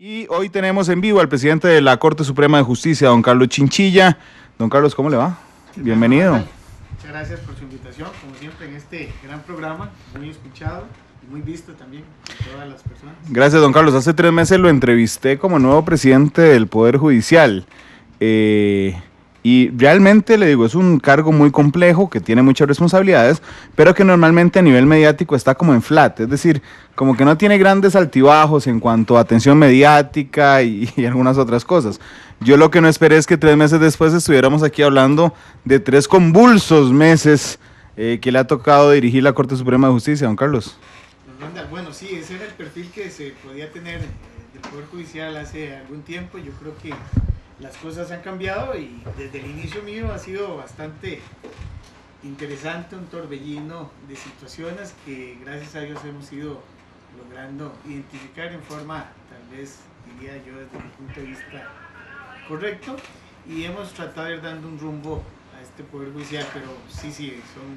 Y hoy tenemos en vivo al presidente de la Corte Suprema de Justicia, don Carlos Chinchilla. Don Carlos, ¿cómo le va? Bienvenido. Muchas gracias por su invitación, como siempre, en este gran programa, muy escuchado y muy visto también por todas las personas. Gracias, don Carlos. Hace 3 meses lo entrevisté como nuevo presidente del Poder Judicial. Y realmente, le digo, es un cargo muy complejo, que tiene muchas responsabilidades, pero que normalmente a nivel mediático está como en flat, es decir, como que no tiene grandes altibajos en cuanto a atención mediática y algunas otras cosas. Yo lo que no esperé es que 3 meses después estuviéramos aquí hablando de 3 convulsos meses que le ha tocado dirigir la Corte Suprema de Justicia, don Carlos. Bueno, sí, ese era el perfil que se podía tener del Poder Judicial hace algún tiempo. Yo creo que las cosas han cambiado y desde el inicio mío ha sido bastante interesante, un torbellino de situaciones que gracias a Dios hemos ido logrando identificar en forma, tal vez diría yo desde mi punto de vista, correcto, y hemos tratado de ir dando un rumbo a este Poder Judicial, pero sí, son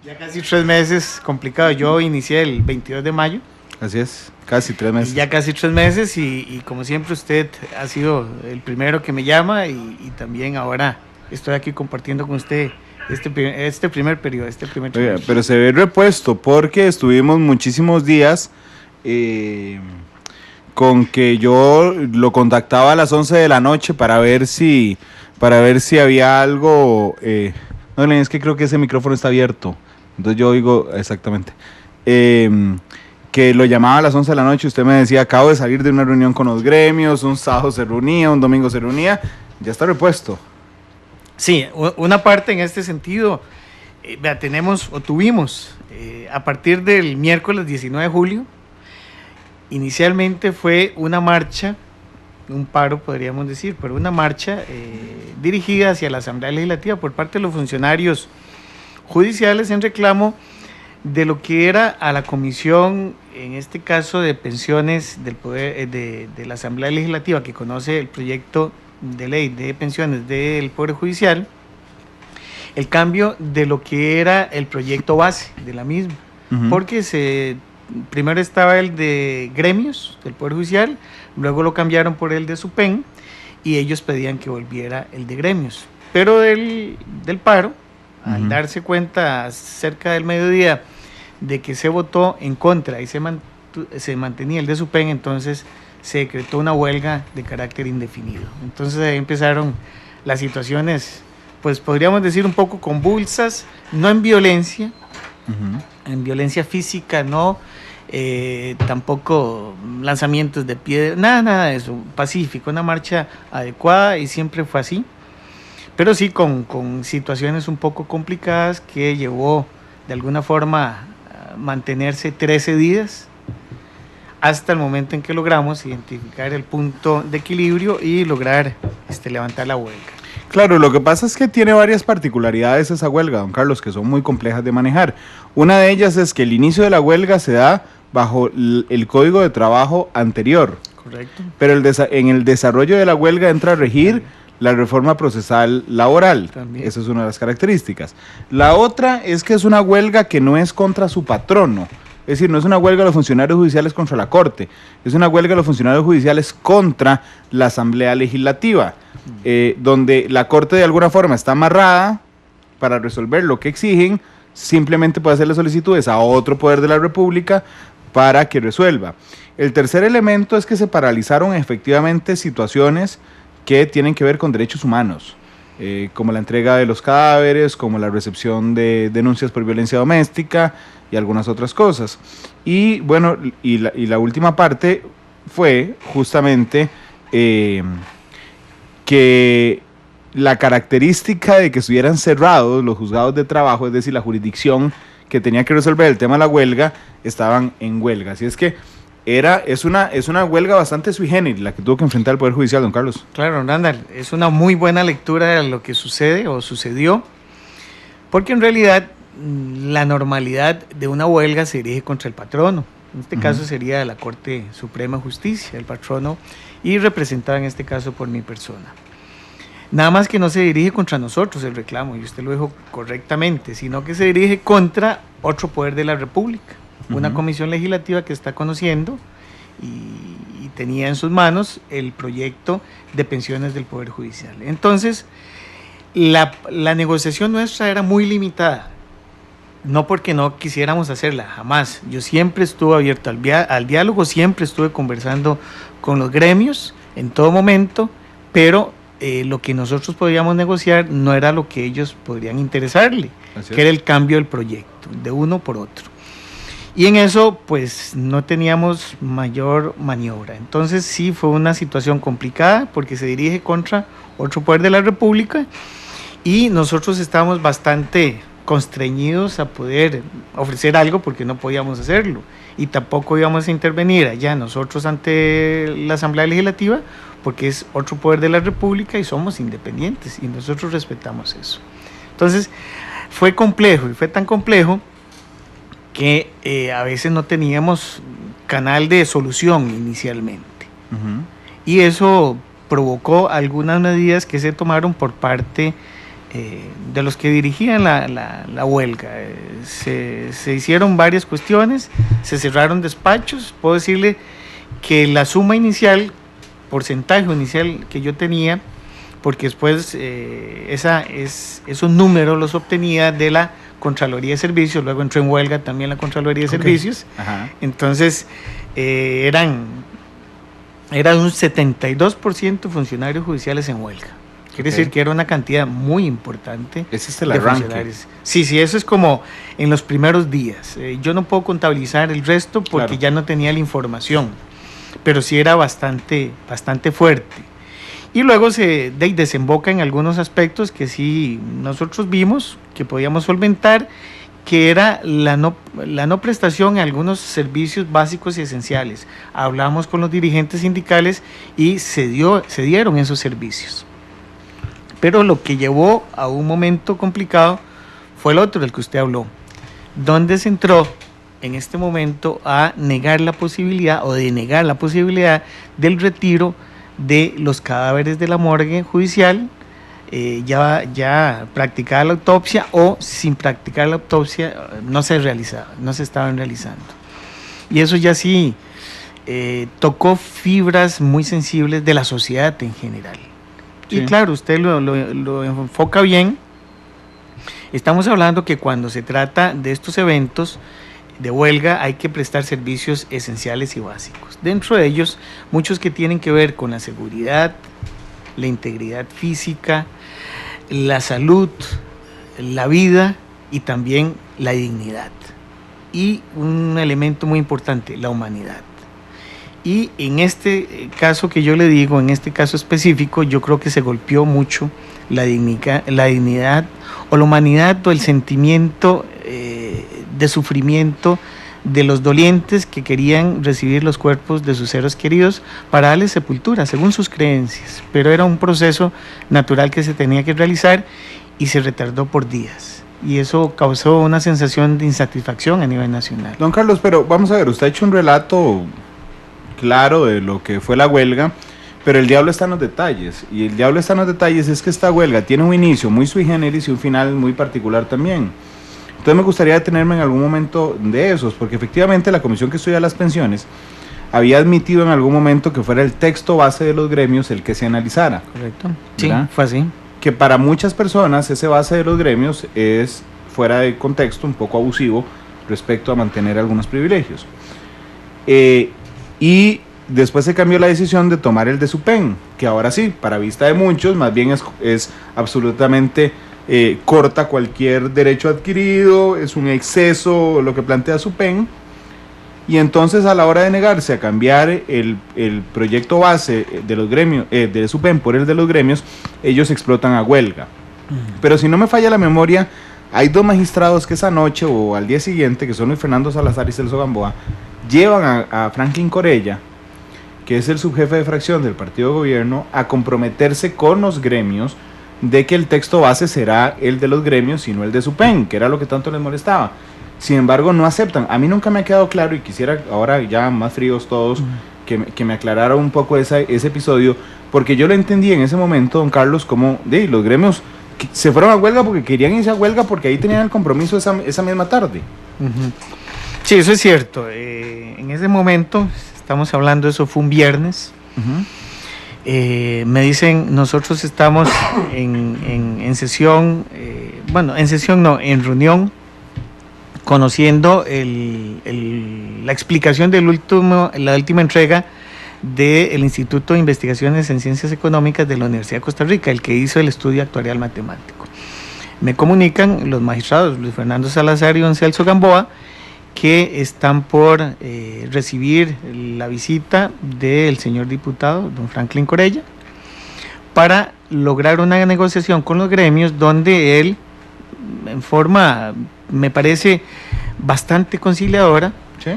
ya casi 3 meses complicados. Yo inicié el 22 de mayo. Así es, casi 3 meses. Ya casi 3 meses y como siempre usted ha sido el primero que me llama y también ahora estoy aquí compartiendo con usted este primer periodo, Oiga, pero se ve repuesto porque estuvimos muchísimos días con que yo lo contactaba a las 11 de la noche para ver si había algo. No, es que creo que ese micrófono está abierto, entonces yo oigo exactamente. Que lo llamaba a las 11 de la noche, usted me decía, acabo de salir de una reunión con los gremios, un sábado se reunía, un domingo se reunía, ya está repuesto. Sí, una parte en este sentido, tuvimos, a partir del miércoles 19 de julio, inicialmente fue una marcha, un paro podríamos decir, pero una marcha dirigida hacia la Asamblea Legislativa por parte de los funcionarios judiciales en reclamo de lo que era a la comisión, en este caso de pensiones del poder, de la Asamblea Legislativa, que conoce el proyecto de ley de pensiones del Poder Judicial, el cambio de lo que era el proyecto base de la misma, porque primero estaba el de gremios del Poder Judicial, luego lo cambiaron por el de SUPEN y ellos pedían que volviera el de gremios, pero del paro, al darse cuenta cerca del mediodía de que se votó en contra y se mantenía el de SUPEN, entonces se decretó una huelga de carácter indefinido. Entonces ahí empezaron las situaciones, pues podríamos decir un poco convulsas, no en violencia, en violencia física, no, tampoco lanzamientos de piedra, nada de eso, pacífico, una marcha adecuada y siempre fue así. Pero sí con situaciones un poco complicadas que llevó de alguna forma a mantenerse 13 días hasta el momento en que logramos identificar el punto de equilibrio y lograr levantar la huelga. Claro, lo que pasa es que tiene varias particularidades esa huelga, don Carlos, que son muy complejas de manejar. Una de ellas es que el inicio de la huelga se da bajo el Código de Trabajo anterior. Correcto. Pero en el desarrollo de la huelga entra a regir la reforma procesal laboral. También. Esa es una de las características. La otra es que es una huelga que no es contra su patrono. Es decir, no es una huelga de los funcionarios judiciales contra la Corte, es una huelga de los funcionarios judiciales contra la Asamblea Legislativa, donde la Corte de alguna forma está amarrada para resolver lo que exigen, simplemente puede hacerle solicitudes a otro poder de la República para que resuelva. El tercer elemento es que se paralizaron efectivamente situaciones que tienen que ver con derechos humanos, como la entrega de los cadáveres, como la recepción de denuncias por violencia doméstica y algunas otras cosas. Y bueno, y la última parte fue justamente que la característica de que estuvieran cerrados los juzgados de trabajo, es decir, la jurisdicción que tenía que resolver el tema de la huelga, estaban en huelga. Así es que es una huelga bastante sui generis la que tuvo que enfrentar el Poder Judicial, don Carlos. Claro, Randall, es una muy buena lectura de lo que sucede o sucedió, porque en realidad la normalidad de una huelga se dirige contra el patrono. En este caso sería la Corte Suprema de Justicia, el patrono, y representado en este caso por mi persona. Nada más que no se dirige contra nosotros el reclamo, y usted lo dijo correctamente, sino que se dirige contra otro poder de la República, una comisión legislativa que está conociendo y tenía en sus manos el proyecto de pensiones del Poder Judicial. Entonces, la negociación nuestra era muy limitada, no porque no quisiéramos hacerla, jamás. Yo siempre estuve abierto al diálogo, siempre estuve conversando con los gremios en todo momento, pero lo que nosotros podíamos negociar no era lo que ellos podrían interesarle, que era el cambio del proyecto, de uno por otro. Y en eso, pues, no teníamos mayor maniobra. Entonces, sí, fue una situación complicada porque se dirige contra otro poder de la República y nosotros estábamos bastante constreñidos a poder ofrecer algo porque no podíamos hacerlo. Y tampoco íbamos a intervenir allá nosotros ante la Asamblea Legislativa porque es otro poder de la República y somos independientes y nosotros respetamos eso. Entonces, fue complejo y fue tan complejo que a veces no teníamos canal de solución inicialmente. Uh-huh. Y eso provocó algunas medidas que se tomaron por parte de los que dirigían la huelga. Se hicieron varias cuestiones, se cerraron despachos. Puedo decirle que la suma inicial, porcentaje inicial que yo tenía, porque después esos números los obtenía de la Contraloría de Servicios, luego entró en huelga también la Contraloría de Servicios. Ajá. Entonces eran un 72% funcionarios judiciales en huelga. Quiere decir que era una cantidad muy importante. Ese es el arranque. Sí, eso es como en los primeros días. Yo no puedo contabilizar el resto porque ya no tenía la información, pero sí era bastante fuerte. Y luego se desemboca en algunos aspectos que sí nosotros vimos que podíamos solventar, que era la no prestación de algunos servicios básicos y esenciales. Hablamos con los dirigentes sindicales y se dieron esos servicios. Pero lo que llevó a un momento complicado fue el otro del que usted habló, donde se entró en este momento a negar la posibilidad o denegar la posibilidad del retiro de los cadáveres de la morgue judicial, ya practicada la autopsia o sin practicar la autopsia no se estaban realizando. Y eso ya sí tocó fibras muy sensibles de la sociedad en general. Sí. Y claro, usted lo enfoca bien. Estamos hablando que cuando se trata de estos eventos de huelga hay que prestar servicios esenciales y básicos. Dentro de ellos, muchos que tienen que ver con la seguridad, la integridad física, la salud, la vida y también la dignidad. Y un elemento muy importante, la humanidad. Y en este caso que yo le digo, en este caso específico, yo creo que se golpeó mucho la dignidad o la humanidad o el sentimiento de sufrimiento de los dolientes que querían recibir los cuerpos de sus seres queridos para darles sepultura, según sus creencias. Pero era un proceso natural que se tenía que realizar y se retardó por días. Y eso causó una sensación de insatisfacción a nivel nacional. Don Carlos, pero vamos a ver, usted ha hecho un relato claro de lo que fue la huelga, pero el diablo está en los detalles, y el diablo está en los detalles es que esta huelga tiene un inicio muy sui generis y un final muy particular también. Entonces me gustaría detenerme en algún momento de esos, porque efectivamente la comisión que estudia las pensiones había admitido en algún momento que fuera el texto base de los gremios el que se analizara. Correcto, sí, fue así. Que para muchas personas ese base de los gremios es fuera de contexto, un poco abusivo respecto a mantener algunos privilegios. Y después se cambió la decisión de tomar el de SUPEN, que ahora sí, para vista de muchos, más bien es absolutamente corta cualquier derecho adquirido, es un exceso lo que plantea SUPEN, y entonces a la hora de negarse a cambiar el proyecto base de los gremios, de SUPEN por el de los gremios, ellos explotan a huelga. Pero si no me falla la memoria, hay dos magistrados que esa noche o al día siguiente, que son Luis Fernando Salazar y Celso Gamboa, llevan a Franklin Corella, que es el subjefe de fracción del partido de gobierno, a comprometerse con los gremios de que el texto base será el de los gremios y no el de SUPEN, que era lo que tanto les molestaba. Sin embargo, no aceptan. A mí nunca me ha quedado claro, y quisiera ahora ya más fríos todos, que me aclarara un poco ese episodio, porque yo lo entendí en ese momento, don Carlos, como los gremios se fueron a huelga porque querían irse a huelga porque ahí tenían el compromiso esa misma tarde. Sí, eso es cierto. En ese momento estamos hablando, eso fue un viernes. Me dicen, nosotros estamos en sesión, en reunión, conociendo la explicación la última entrega del Instituto de Investigaciones en Ciencias Económicas de la Universidad de Costa Rica, el que hizo el estudio actuarial matemático. Me comunican los magistrados Luis Fernando Salazar y don Celso Gamboa que están por recibir la visita del señor diputado don Franklin Corella para lograr una negociación con los gremios donde él, en forma, me parece, bastante conciliadora, ¿sí?,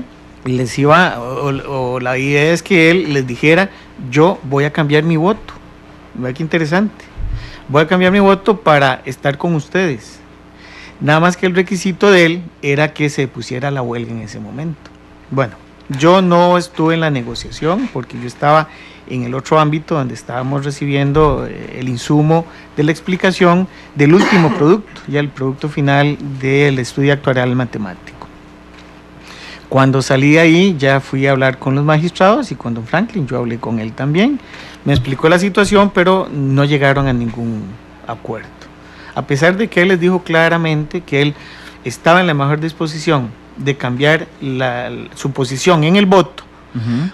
les iba, o la idea es que él les dijera, yo voy a cambiar mi voto. Vea qué interesante. Voy a cambiar mi voto para estar con ustedes. Nada más que el requisito de él era que se pusiera la huelga en ese momento. Bueno, yo no estuve en la negociación porque yo estaba en el otro ámbito donde estábamos recibiendo el insumo de la explicación del último producto, ya el producto final del estudio actuarial matemático. Cuando salí de ahí ya fui a hablar con los magistrados y con don Franklin, yo hablé con él también, me explicó la situación, pero no llegaron a ningún acuerdo. A pesar de que él les dijo claramente que él estaba en la mejor disposición de cambiar su posición en el voto,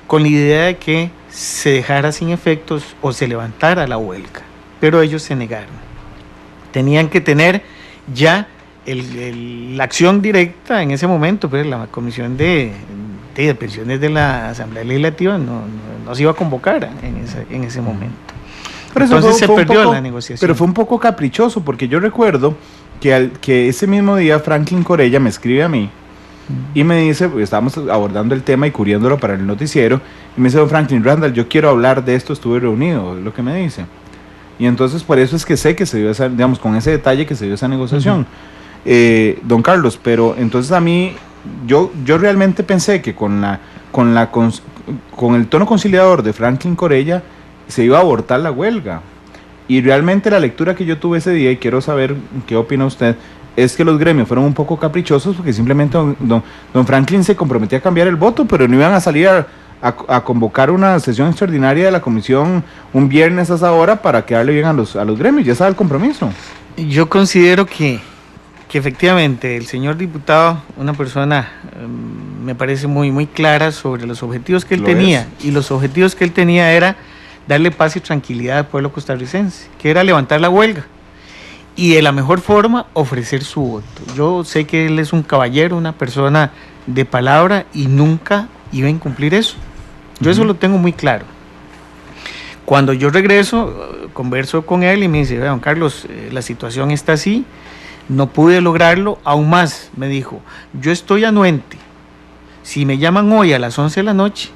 con la idea de que se dejara sin efectos o se levantara la huelga, pero ellos se negaron. Tenían que tener ya la acción directa en ese momento, pero la comisión de pensiones de la Asamblea Legislativa no se iba a convocar en ese momento. Pero entonces se perdió la negociación. Pero fue un poco caprichoso, porque yo recuerdo que ese mismo día Franklin Corella me escribe a mí y me dice, pues estábamos abordando el tema y cubriéndolo para el noticiero, y me dice, don Franklin, Randall, yo quiero hablar de esto, estuve reunido, es lo que me dice. Y entonces por eso es que sé que se dio esa, digamos, con ese detalle que se dio esa negociación. Don Carlos, pero entonces a mí, yo realmente pensé que con el tono conciliador de Franklin Corella se iba a abortar la huelga, y realmente la lectura que yo tuve ese día, y quiero saber qué opina usted, es que los gremios fueron un poco caprichosos porque simplemente don Franklin se comprometía a cambiar el voto, pero no iban a salir a convocar una sesión extraordinaria de la comisión un viernes a esa hora para quedarle bien a los gremios. Ya estaba el compromiso. Yo considero que efectivamente el señor diputado, una persona me parece muy, muy clara sobre los objetivos que él tenía, y los objetivos que él tenía era darle paz y tranquilidad al pueblo costarricense, que era levantar la huelga, y de la mejor forma ofrecer su voto. Yo sé que él es un caballero, una persona de palabra, y nunca iba a incumplir eso. Yo eso lo tengo muy claro. Cuando yo regreso, converso con él y me dice, don Carlos, la situación está así, no pude lograrlo, aún más, me dijo, yo estoy anuente, si me llaman hoy a las 11 de la noche,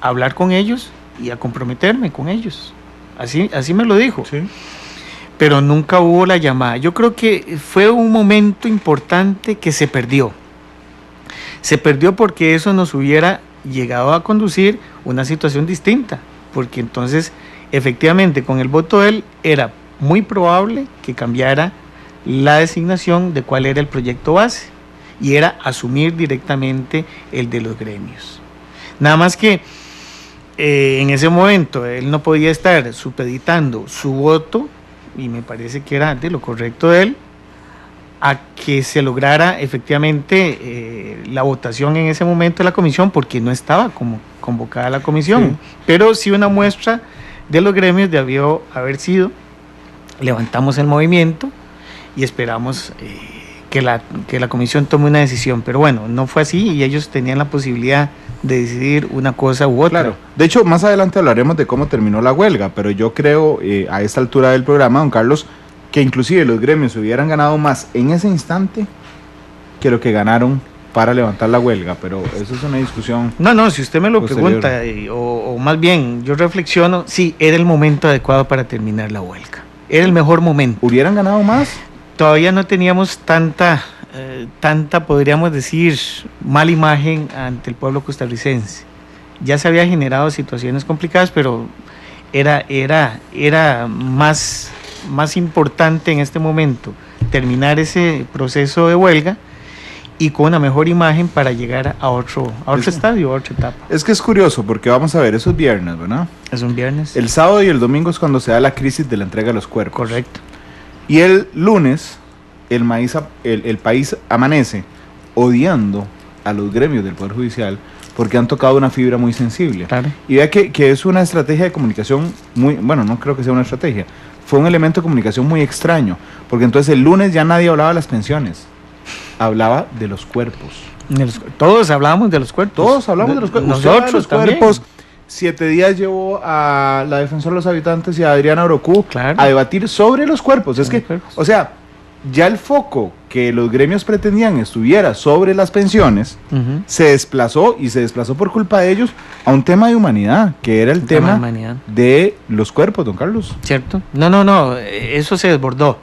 a hablar con ellos y a comprometerme con ellos. Así me lo dijo. Sí. Pero nunca hubo la llamada. Yo creo que fue un momento importante que se perdió. Se perdió porque eso nos hubiera llegado a conducir una situación distinta, porque entonces, efectivamente, con el voto de él, era muy probable que cambiara la designación de cuál era el proyecto base, y era asumir directamente el de los gremios. Nada más que en ese momento él no podía estar supeditando su voto, y me parece que era de lo correcto de él, a que se lograra efectivamente la votación en ese momento de la comisión, porque no estaba como convocada la comisión. Sí. Pero sí una muestra de los gremios debió haber sido, levantamos el movimiento y esperamos que la comisión tome una decisión, pero bueno, no fue así, y ellos tenían la posibilidad de decidir una cosa u otra. Claro, de hecho más adelante hablaremos de cómo terminó la huelga, pero yo creo a esta altura del programa, don Carlos, que inclusive los gremios hubieran ganado más en ese instante que lo que ganaron para levantar la huelga, pero eso es una discusión. No, si usted me lo pregunta, o más bien yo reflexiono, sí, era el momento adecuado para terminar la huelga, era el mejor momento. ¿Hubieran ganado más? Todavía no teníamos tanta, podríamos decir, mala imagen ante el pueblo costarricense. Ya se había generado situaciones complicadas, pero era más importante en este momento terminar ese proceso de huelga y con una mejor imagen para llegar a otro estadio, a otra etapa. Es que es curioso porque vamos a ver, eso es viernes, ¿verdad? Es un viernes. El sábado y el domingo es cuando se da la crisis de la entrega de los cuerpos. Correcto. Y el lunes el país amanece odiando a los gremios del Poder Judicial porque han tocado una fibra muy sensible. Claro. Y vea que es una estrategia de comunicación muy, bueno, no creo que sea una estrategia, fue un elemento de comunicación muy extraño, porque entonces el lunes ya nadie hablaba de las pensiones, hablaba de los cuerpos. Todos hablábamos de los cuerpos. Todos hablamos de los cuerpos. Nosotros los cuerpos. 7 días llevó a la Defensora de los Habitantes y a Adriana Orocu a debatir sobre los cuerpos. Es que, o sea, ya el foco que los gremios pretendían estuviera sobre las pensiones, se desplazó por culpa de ellos a un tema de humanidad, que era el tema de los cuerpos, don Carlos. ¿Cierto? No, eso se desbordó.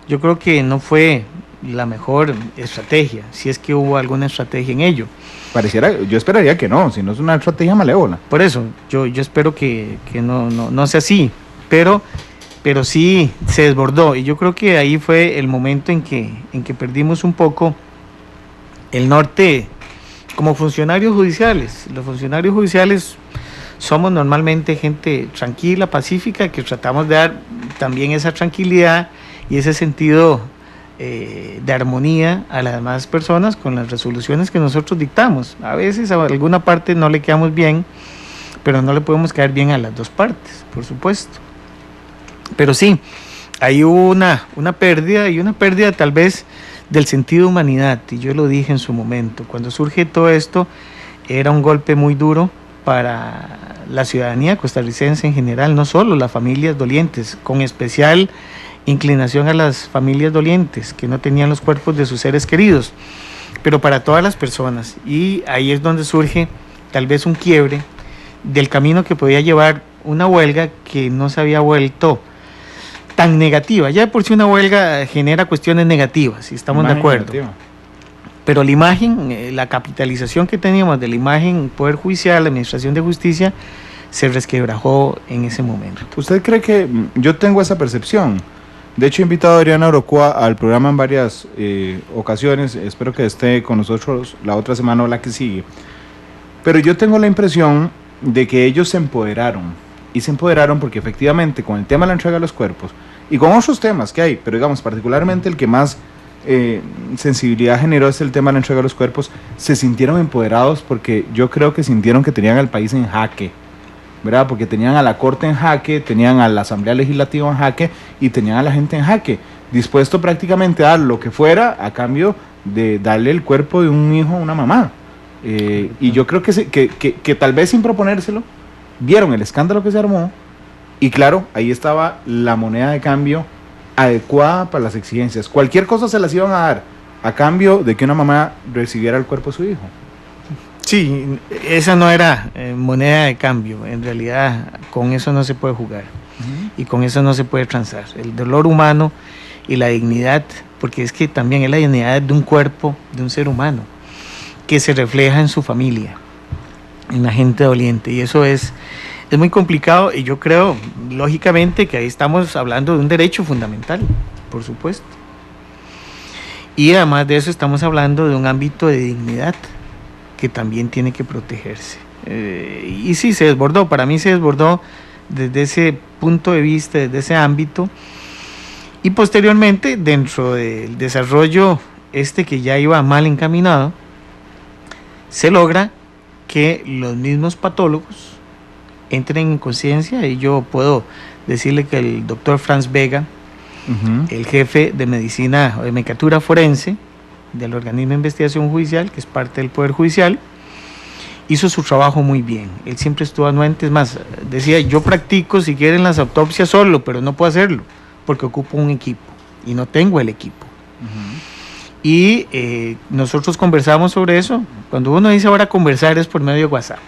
Yo creo que no fue la mejor estrategia, si es que hubo alguna estrategia en ello. Yo esperaría que no, si no es una estrategia malévola. Por eso, yo espero que no sea así, pero sí se desbordó, y yo creo que ahí fue el momento en que perdimos un poco el norte como funcionarios judiciales. Los funcionarios judiciales somos normalmente gente tranquila, pacífica, que tratamos de dar también esa tranquilidad y ese sentido de armonía a las demás personas con las resoluciones que nosotros dictamos. A veces a alguna parte no le quedamos bien, pero no le podemos caer bien a las dos partes, por supuesto. Pero sí, hay una pérdida, y una pérdida tal vez del sentido de humanidad, y yo lo dije en su momento. Cuando surge todo esto, era un golpe muy duro para la ciudadanía costarricense en general, no solo las familias dolientes, con especial inclinación a las familias dolientes que no tenían los cuerpos de sus seres queridos, pero para todas las personas. Y ahí es donde surge tal vez un quiebre del camino que podía llevar una huelga que no se había vuelto tan negativa. Ya de por sí una huelga genera cuestiones negativas, si estamos de acuerdo. Negativa. Pero la imagen, la capitalización que teníamos de la imagen Poder Judicial, la Administración de Justicia, se resquebrajó en ese momento. ¿Usted cree que yo tengo esa percepción? De hecho, he invitado a Adriana Orocu al programa en varias ocasiones. Espero que esté con nosotros la otra semana o la que sigue. Pero yo tengo la impresión de que ellos se empoderaron. Y se empoderaron porque efectivamente con el tema de la entrega de los cuerpos y con otros temas que hay, pero digamos particularmente el que más sensibilidad generó es el tema de la entrega de los cuerpos, se sintieron empoderados porque yo creo que sintieron que tenían al país en jaque, ¿verdad? Porque tenían a la Corte en jaque, tenían a la Asamblea Legislativa en jaque y tenían a la gente en jaque, dispuesto prácticamente a dar lo que fuera a cambio de darle el cuerpo de un hijo a una mamá. Y yo creo que tal vez sin proponérselo, vieron el escándalo que se armó y claro, ahí estaba la moneda de cambio adecuada para las exigencias. Cualquier cosa se las iban a dar a cambio de que una mamá recibiera el cuerpo de su hijo. Sí, esa no era moneda de cambio. En realidad, con eso no se puede jugar y con eso no se puede transar. El dolor humano y la dignidad, porque es que también es la dignidad de un cuerpo, de un ser humano, que se refleja en su familia, en la gente doliente, y eso es muy complicado, y yo creo, lógicamente, que ahí estamos hablando de un derecho fundamental, por supuesto, y además de eso estamos hablando de un ámbito de dignidad que también tiene que protegerse, y sí, se desbordó, para mí se desbordó desde ese punto de vista, desde ese ámbito, y posteriormente, dentro del desarrollo que ya iba mal encaminado, se logra que los mismos patólogos entren en conciencia, y yo puedo decirle que el doctor Franz Vega, el jefe de medicina o de mecatura forense del organismo de investigación judicial, que es parte del Poder Judicial, hizo su trabajo muy bien. Él siempre estuvo anuente, es más, decía, yo practico si quieren las autopsias solo, pero no puedo hacerlo, porque ocupo un equipo, y no tengo el equipo. Y nosotros conversamos sobre eso. Cuando uno dice ahora conversar es por medio de WhatsApp.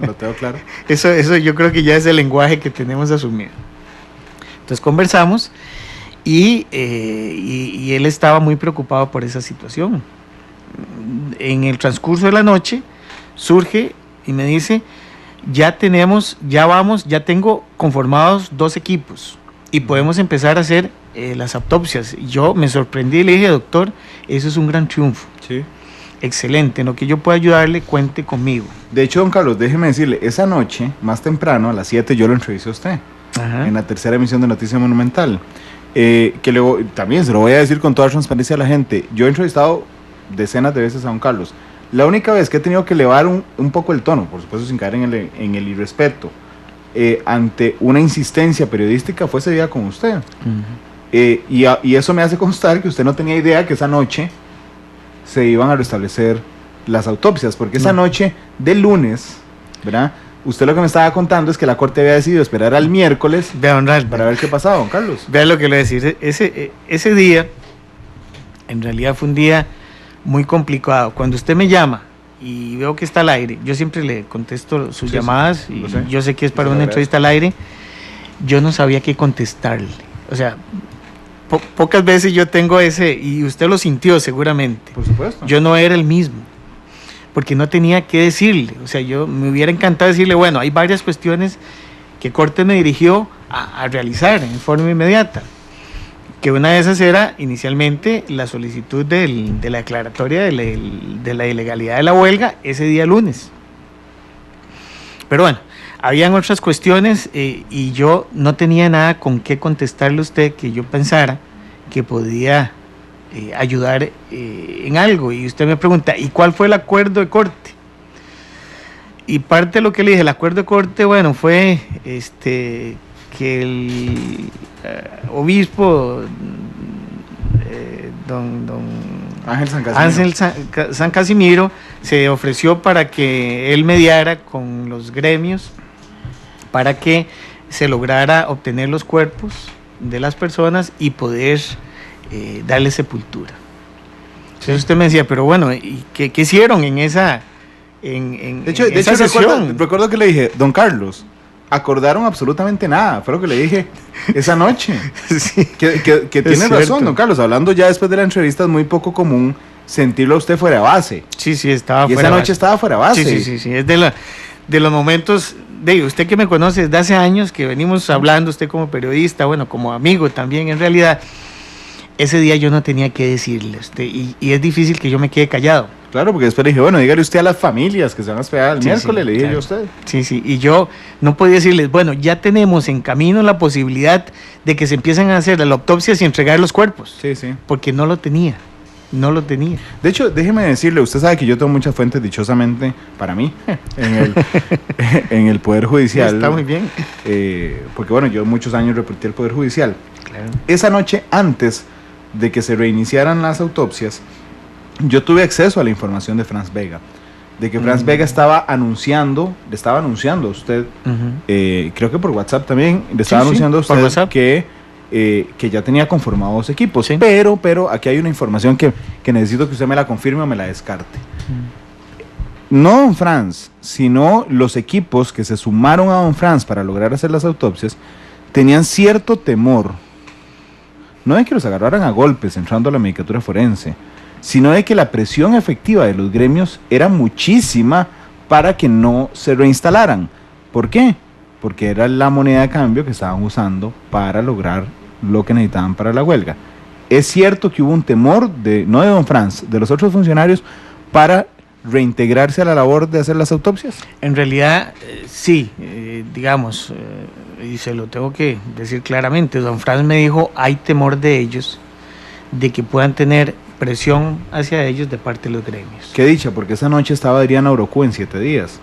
Lo tengo claro. Eso yo creo que ya es el lenguaje que tenemos asumido. Entonces conversamos y él estaba muy preocupado por esa situación. En el transcurso de la noche surge y me dice, ya tengo conformados 2 equipos y podemos empezar a hacer las autopsias. Y yo me sorprendí y le dije, doctor, eso es un gran triunfo. Sí. excelente, en lo que yo pueda ayudarle, cuente conmigo. De hecho, don Carlos, déjeme decirle, esa noche, más temprano, a las 7, yo lo entrevisté a usted. Ajá. En la tercera emisión de Noticia Monumental. Que luego, también se lo voy a decir con toda transparencia a la gente, yo he entrevistado decenas de veces a don Carlos. La única vez que he tenido que elevar un poco el tono, por supuesto sin caer en el irrespeto, ante una insistencia periodística fue ese día con usted. Y eso me hace constar que usted no tenía idea que esa noche se iban a restablecer las autopsias, porque esa noche del lunes, ¿verdad? Usted lo que me estaba contando es que la Corte había decidido esperar al miércoles para ver qué pasaba, don Carlos. Vea lo que le voy a decir. Ese día, en realidad fue un día muy complicado. Cuando usted me llama y veo que está al aire, yo siempre le contesto sus llamadas, y yo sé que es para una entrevista al aire, yo no sabía qué contestarle. O sea, pocas veces yo tengo ese, y usted lo sintió seguramente. Por supuesto. Yo no era el mismo, porque no tenía qué decirle. O sea, yo me hubiera encantado decirle, bueno, hay varias cuestiones que Corte me dirigió a realizar en forma inmediata. Que una de esas era inicialmente la solicitud de la declaratoria de la ilegalidad de la huelga ese día lunes. Pero bueno, habían otras cuestiones y yo no tenía nada con qué contestarle a usted que yo pensara que podía ayudar en algo. Y usted me pregunta, ¿y cuál fue el acuerdo de Corte? Y parte de lo que le dije, el acuerdo de Corte, bueno, fue que el obispo don Ángel San Casimiro se ofreció para que él mediara con los gremios para que se lograra obtener los cuerpos de las personas y poder darle sepultura. Entonces usted me decía, pero bueno, ¿y qué hicieron en esa de hecho recuerdo que le dije, don Carlos, acordaron absolutamente nada, fue lo que le dije esa noche. Sí, que tiene razón, don Carlos, hablando ya después de la entrevista, es muy poco común sentirlo a usted fuera de base. Sí, estaba fuera de base. Y esa noche estaba fuera de base. Sí, es de los momentos, usted que me conoce desde hace años, que venimos hablando, usted como periodista, bueno, como amigo también, en realidad, ese día yo no tenía que decirle a usted, y es difícil que yo me quede callado. Claro, porque después le dije, bueno, dígale usted a las familias que se van a esperar el miércoles, le dije yo a usted. Sí, y yo no podía decirles, bueno, ya tenemos en camino la posibilidad de que se empiecen a hacer la autopsia y entregar los cuerpos. Sí. Porque no lo tenía. De hecho, déjeme decirle, usted sabe que yo tengo muchas fuentes, dichosamente, para mí, en el Poder Judicial. Está muy bien. Porque bueno, yo muchos años reporté el Poder Judicial. Claro. Esa noche, antes de que se reiniciaran las autopsias, yo tuve acceso a la información de Franz Vega, de que Franz Vega le estaba anunciando a usted, creo que por WhatsApp también, le estaba anunciando a usted que ya tenía conformados equipos, pero aquí hay una información que necesito que usted me la confirme o me la descarte. No don Franz, sino los equipos que se sumaron a don Franz para lograr hacer las autopsias, tenían cierto temor, no de que los agarraran a golpes entrando a la medicatura forense, sino de que la presión efectiva de los gremios era muchísima para que no se reinstalaran. ¿Por qué? Porque era la moneda de cambio que estaban usando para lograr lo que necesitaban para la huelga. Es cierto que hubo un temor, no de don Franz, de los otros funcionarios, para reintegrarse a la labor de hacer las autopsias. En realidad, sí, digamos, y se lo tengo que decir claramente, don Franz me dijo, hay temor de ellos, de que puedan tener presión hacia ellos de parte de los gremios. Qué dicha, porque esa noche estaba Adriana Orocu en 7 días,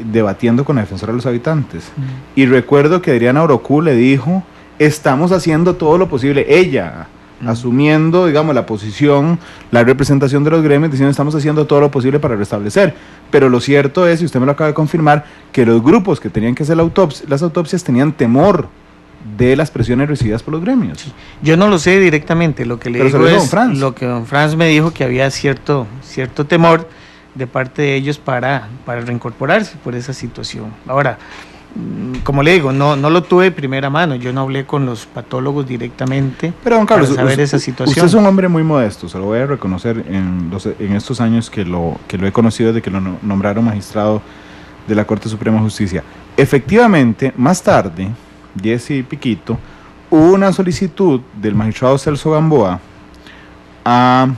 debatiendo con la defensora de los habitantes. Y recuerdo que Adriana Orocu le dijo, estamos haciendo todo lo posible, ella asumiendo, digamos, la posición, la representación de los gremios, diciendo estamos haciendo todo lo posible para restablecer. Pero lo cierto es, y usted me lo acaba de confirmar, que los grupos que tenían que hacer las autopsias tenían temor de las presiones recibidas por los gremios. Yo no lo sé directamente, lo que le digo es lo que don Franz me dijo, que había cierto temor de parte de ellos para reincorporarse por esa situación. Ahora, como le digo, no lo tuve de primera mano, yo no hablé con los patólogos directamente. Pero don Carlos, para saber esa situación. Usted es un hombre muy modesto, se lo voy a reconocer en estos años que lo he conocido desde que lo nombraron magistrado de la Corte Suprema de Justicia. Efectivamente, más tarde, 10 y piquito, hubo una solicitud del magistrado Celso Gamboa a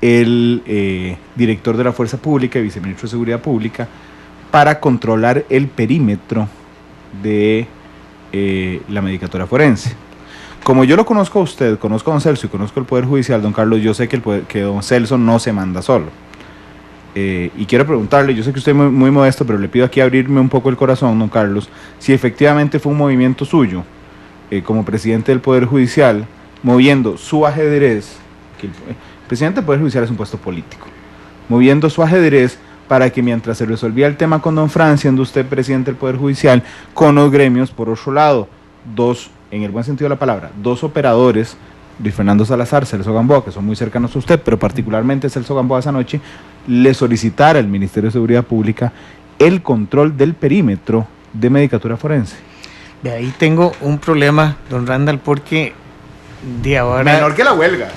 el director de la Fuerza Pública y viceministro de Seguridad Pública para controlar el perímetro de la Medicatura Forense. Como yo lo conozco a usted, conozco a don Celso y conozco el Poder Judicial, don Carlos, yo sé que don Celso no se manda solo. Y quiero preguntarle, yo sé que usted es muy modesto, pero le pido aquí abrirme un poco el corazón, don Carlos, si efectivamente fue un movimiento suyo, como presidente del Poder Judicial, moviendo su ajedrez, que el presidente del Poder Judicial es un puesto político, moviendo su ajedrez para que mientras se resolvía el tema con don Fran, siendo usted presidente del Poder Judicial, con los gremios, por otro lado, en el buen sentido de la palabra, dos operadores, Luis Fernando Salazar, Celso Gamboa, que son muy cercanos a usted, pero particularmente Celso Gamboa esa noche, le solicitara al Ministerio de Seguridad Pública el control del perímetro de Medicatura Forense. De ahí tengo un problema, don Randall, porque de ahora... Menor que la huelga.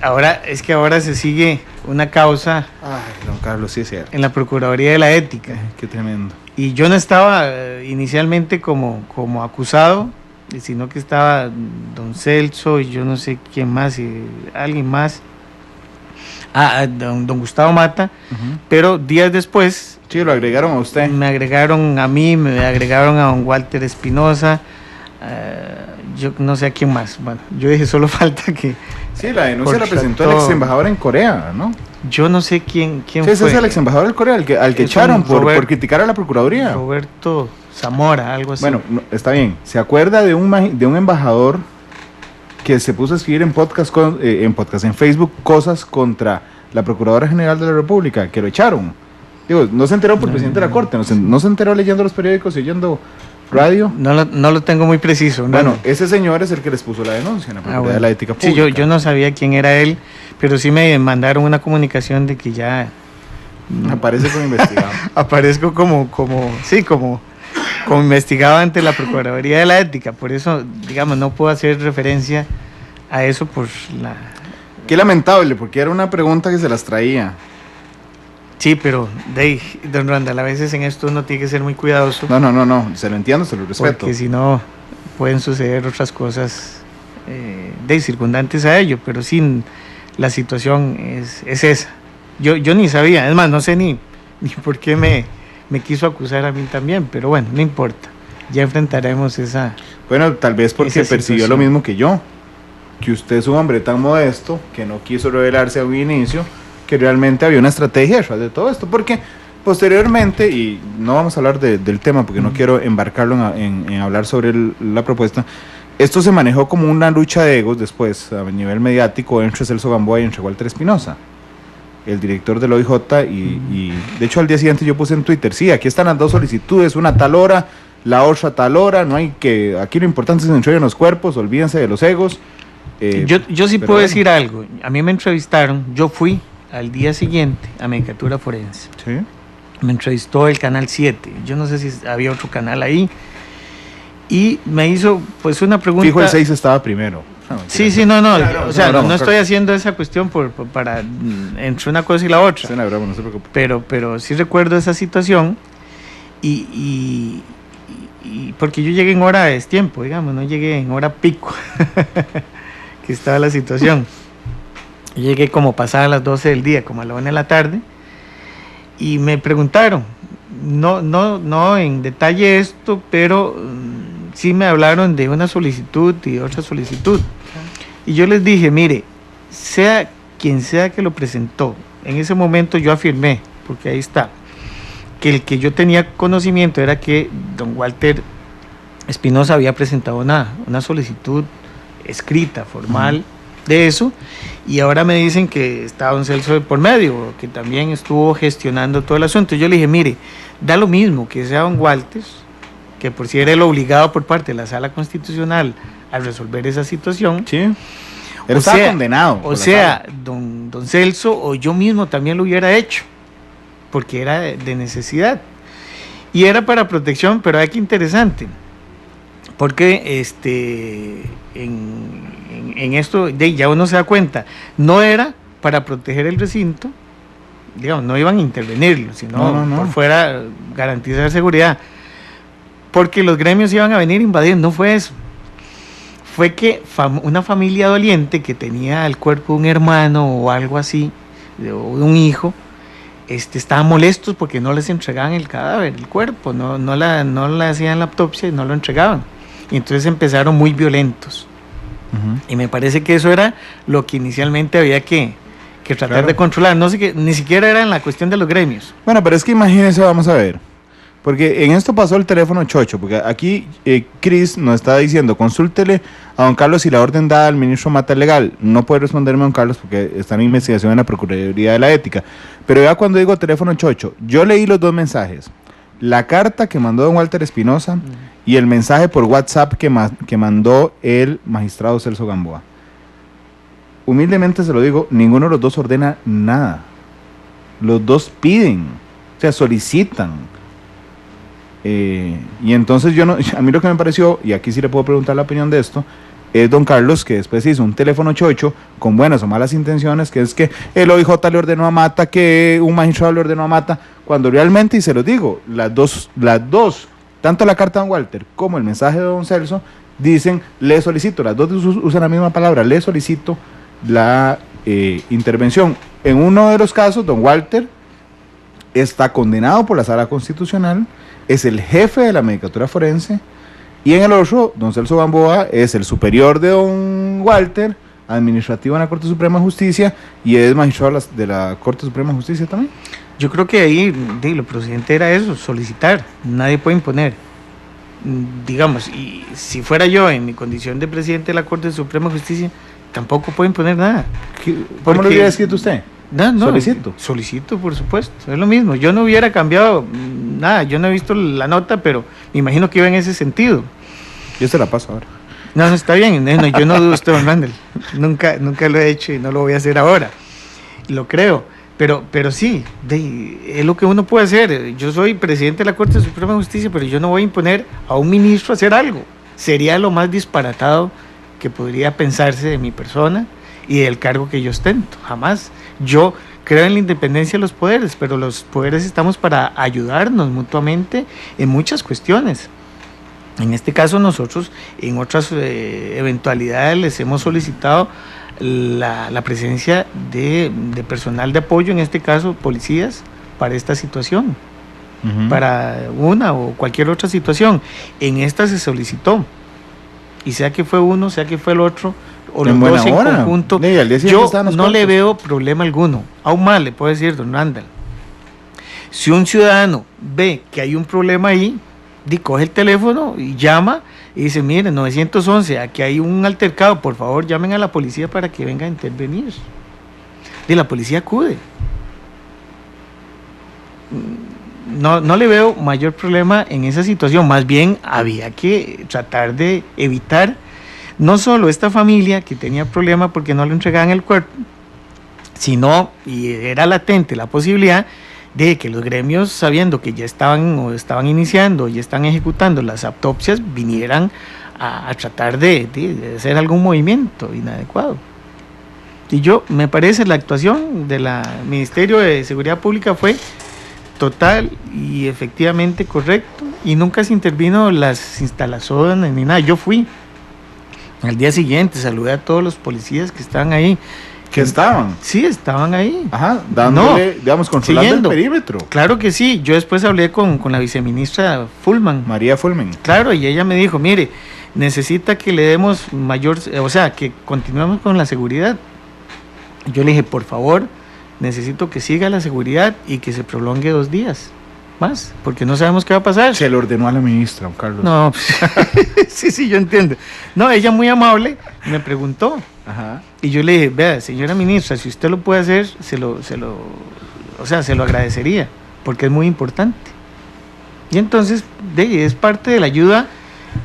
Ahora se sigue una causa... Ay, don Carlos, sí es cierto. En la Procuraduría de la Ética. Qué tremendo. Y yo no estaba inicialmente como acusado, sino que estaba don Celso y yo no sé quién más, y alguien más, don Gustavo Mata, pero días después... Sí, lo agregaron a usted. Me agregaron a mí, me agregaron a don Walter Espinosa, yo no sé a quién más. Bueno, yo dije, solo falta que... Sí, la denuncia la presentó el ex embajador en Corea, ¿no? Yo no sé quién sí, fue. Ese es el ex embajador de Corea, al que echaron por criticar a la Procuraduría. Roberto Zamora, algo así. Bueno, está bien. ¿Se acuerda de un embajador que se puso a escribir en Facebook cosas contra la Procuradora General de la República, que lo echaron? Digo, no se enteró por el presidente de la Corte, no se enteró leyendo los periódicos y oyendo radio. No lo tengo muy preciso. Bueno, ese señor es el que les puso la denuncia en la Procuraduría de la Ética Pública. Sí, yo no sabía quién era él, pero sí me mandaron una comunicación de que ya... Aparece como investigado. Aparezco como investigado ante la Procuraduría de la Ética, por eso, digamos, no puedo hacer referencia a eso por la... Qué lamentable, porque era una pregunta que se las traía. Sí, pero, don Randall, a veces en esto uno tiene que ser muy cuidadoso. No, se lo entiendo, se lo respeto. Porque si no, pueden suceder otras cosas circundantes a ello, pero sí, la situación es esa. Yo ni sabía, es más, no sé ni por qué me quiso acusar a mí también, pero bueno, no importa, ya enfrentaremos esa... Bueno, tal vez porque persiguió lo mismo que yo, que usted es un hombre tan modesto que no quiso revelarse a un inicio, que realmente había una estrategia detrás de todo esto, porque posteriormente, y no vamos a hablar del tema porque no quiero embarcarlo en hablar sobre la propuesta, esto se manejó como una lucha de egos después a nivel mediático entre Celso Gamboa y entre Walter Espinosa, el director del OIJ, y de hecho al día siguiente yo puse en Twitter, sí, aquí están las dos solicitudes, una a tal hora, la otra a tal hora, aquí lo importante es que se entreguen los cuerpos, olvídense de los egos. Yo sí puedo decir algo, a mí me entrevistaron, yo fui al día siguiente a Medicatura Forense. ¿Sí? Me entrevistó el Canal 7, yo no sé si había otro canal ahí, y me hizo pues una pregunta... Fijo, el 6 estaba primero. Sí, claro, no estoy haciendo esa cuestión para entre una cosa y la otra. Es una broma, no se preocupe. Pero sí recuerdo esa situación y porque yo llegué en hora de destiempo, digamos, no llegué en hora pico que estaba la situación. Yo llegué como pasada las 12 del día, como a la 1 de la tarde, y me preguntaron, no en detalle esto, pero sí me hablaron de una solicitud y otra solicitud. Y yo les dije, mire, sea quien sea que lo presentó, en ese momento yo afirmé, porque ahí está, que el que yo tenía conocimiento era que don Walter Espinosa había presentado una solicitud escrita, formal, de eso, y ahora me dicen que está don Celso por medio, que también estuvo gestionando todo el asunto. Yo le dije, mire, da lo mismo que sea don Walter, que por si era el obligado por parte de la Sala Constitucional a resolver esa situación. Sí. Él estaba condenado. O sea, don Celso o yo mismo también lo hubiera hecho, porque era de necesidad. Y era para protección, pero hay que interesante, porque en esto ya uno se da cuenta, no era para proteger el recinto, digamos, no iban a intervenirlo, sino por fuera garantizar seguridad, porque los gremios iban a venir a invadir. No fue eso, fue que una familia doliente que tenía el cuerpo de un hermano o algo así, de un hijo, estaban molestos porque no les entregaban el cadáver, el cuerpo, no le hacían la autopsia y no lo entregaban. Y entonces empezaron muy violentos. Y me parece que eso era lo que inicialmente había que tratar de controlar. No sé, que ni siquiera era en la cuestión de los gremios. Bueno, pero es que imagínense, vamos a ver. Porque en esto pasó el teléfono chocho, porque aquí Cris nos está diciendo, consúltele a don Carlos si la orden dada al ministro Mata es legal. No puede responderme don Carlos porque está en investigación en la Procuraduría de la Ética. Pero ya cuando digo teléfono chocho, yo leí los dos mensajes. La carta que mandó don Walter Espinosa y el mensaje por WhatsApp que mandó el magistrado Celso Gamboa. Humildemente se lo digo, ninguno de los dos ordena nada. Los dos piden, o sea, solicitan. Y entonces a mí lo que me pareció, y aquí sí le puedo preguntar la opinión de esto, es don Carlos que después hizo un teléfono chocho con buenas o malas intenciones, que es que el OIJ le ordenó a Mata, que un magistrado le ordenó a Mata, cuando realmente, y se los digo, las dos, tanto la carta de don Walter como el mensaje de don Celso, dicen, le solicito, las dos usan la misma palabra, le solicito la intervención. En uno de los casos, don Walter está condenado por la Sala Constitucional, es el jefe de la Medicatura Forense, y en el otro, don Celso Gamboa es el superior de don Walter, administrativo en la Corte Suprema de Justicia, y es magistrado de la Corte Suprema de Justicia también. Yo creo que ahí lo procedente era eso, solicitar, nadie puede imponer. Digamos, y si fuera yo en mi condición de presidente de la Corte Suprema de Justicia, tampoco puedo imponer nada. ¿Cómo lo hubiera escrito usted? No, solicito, por supuesto, es lo mismo. Yo no hubiera cambiado nada, yo no he visto la nota, pero me imagino que iba en ese sentido. Yo se la paso ahora. No, está bien, yo no dudo usted, don Randall. Nunca lo he hecho y no lo voy a hacer ahora. Lo creo, pero sí, es lo que uno puede hacer. Yo soy presidente de la Corte Suprema de Justicia, pero yo no voy a imponer a un ministro a hacer algo. Sería lo más disparatado que podría pensarse de mi persona y del cargo que yo ostento. Jamás. Yo creo en la independencia de los poderes, pero los poderes estamos para ayudarnos mutuamente en muchas cuestiones. En este caso nosotros en otras eventualidades les hemos solicitado la presencia de personal de apoyo, en este caso policías, para esta situación, para una o cualquier otra situación. En esta se solicitó, y sea que fue uno, sea que fue el otro, o los dos en conjunto, yo no le veo problema alguno. Aún más le puedo decir, don Randall, si un ciudadano ve que hay un problema ahí, coge el teléfono y llama y dice, miren, 911, aquí hay un altercado, por favor llamen a la policía para que venga a intervenir. Y la policía acude. No le veo mayor problema en esa situación, más bien había que tratar de evitar no solo esta familia que tenía problema porque no le entregaban el cuerpo, sino, y era latente la posibilidad de que los gremios, sabiendo que ya estaban iniciando, ya están ejecutando las autopsias, vinieran a tratar de hacer algún movimiento inadecuado. Y me parece la actuación del Ministerio de Seguridad Pública fue total y efectivamente correcto, y nunca se intervino las instalaciones ni nada. Yo fui al día siguiente, saludé a todos los policías que estaban ahí. ¿Que estaban? Sí, estaban ahí. Ajá, dándole, digamos, controlando el perímetro. Claro que sí. Yo después hablé con la viceministra Fulman. María Fulman. Claro, y ella me dijo, mire, necesita que le demos mayor, o sea, que continuemos con la seguridad. Yo le dije, por favor, necesito que siga la seguridad y que se prolongue 2 días más, porque no sabemos qué va a pasar. Se lo ordenó a la ministra, don Carlos. No, sí, yo entiendo. No, ella muy amable me preguntó. Ajá. Y yo le dije, vea, señora ministra, si usted lo puede hacer, se lo agradecería, porque es muy importante. Y entonces, es parte de la ayuda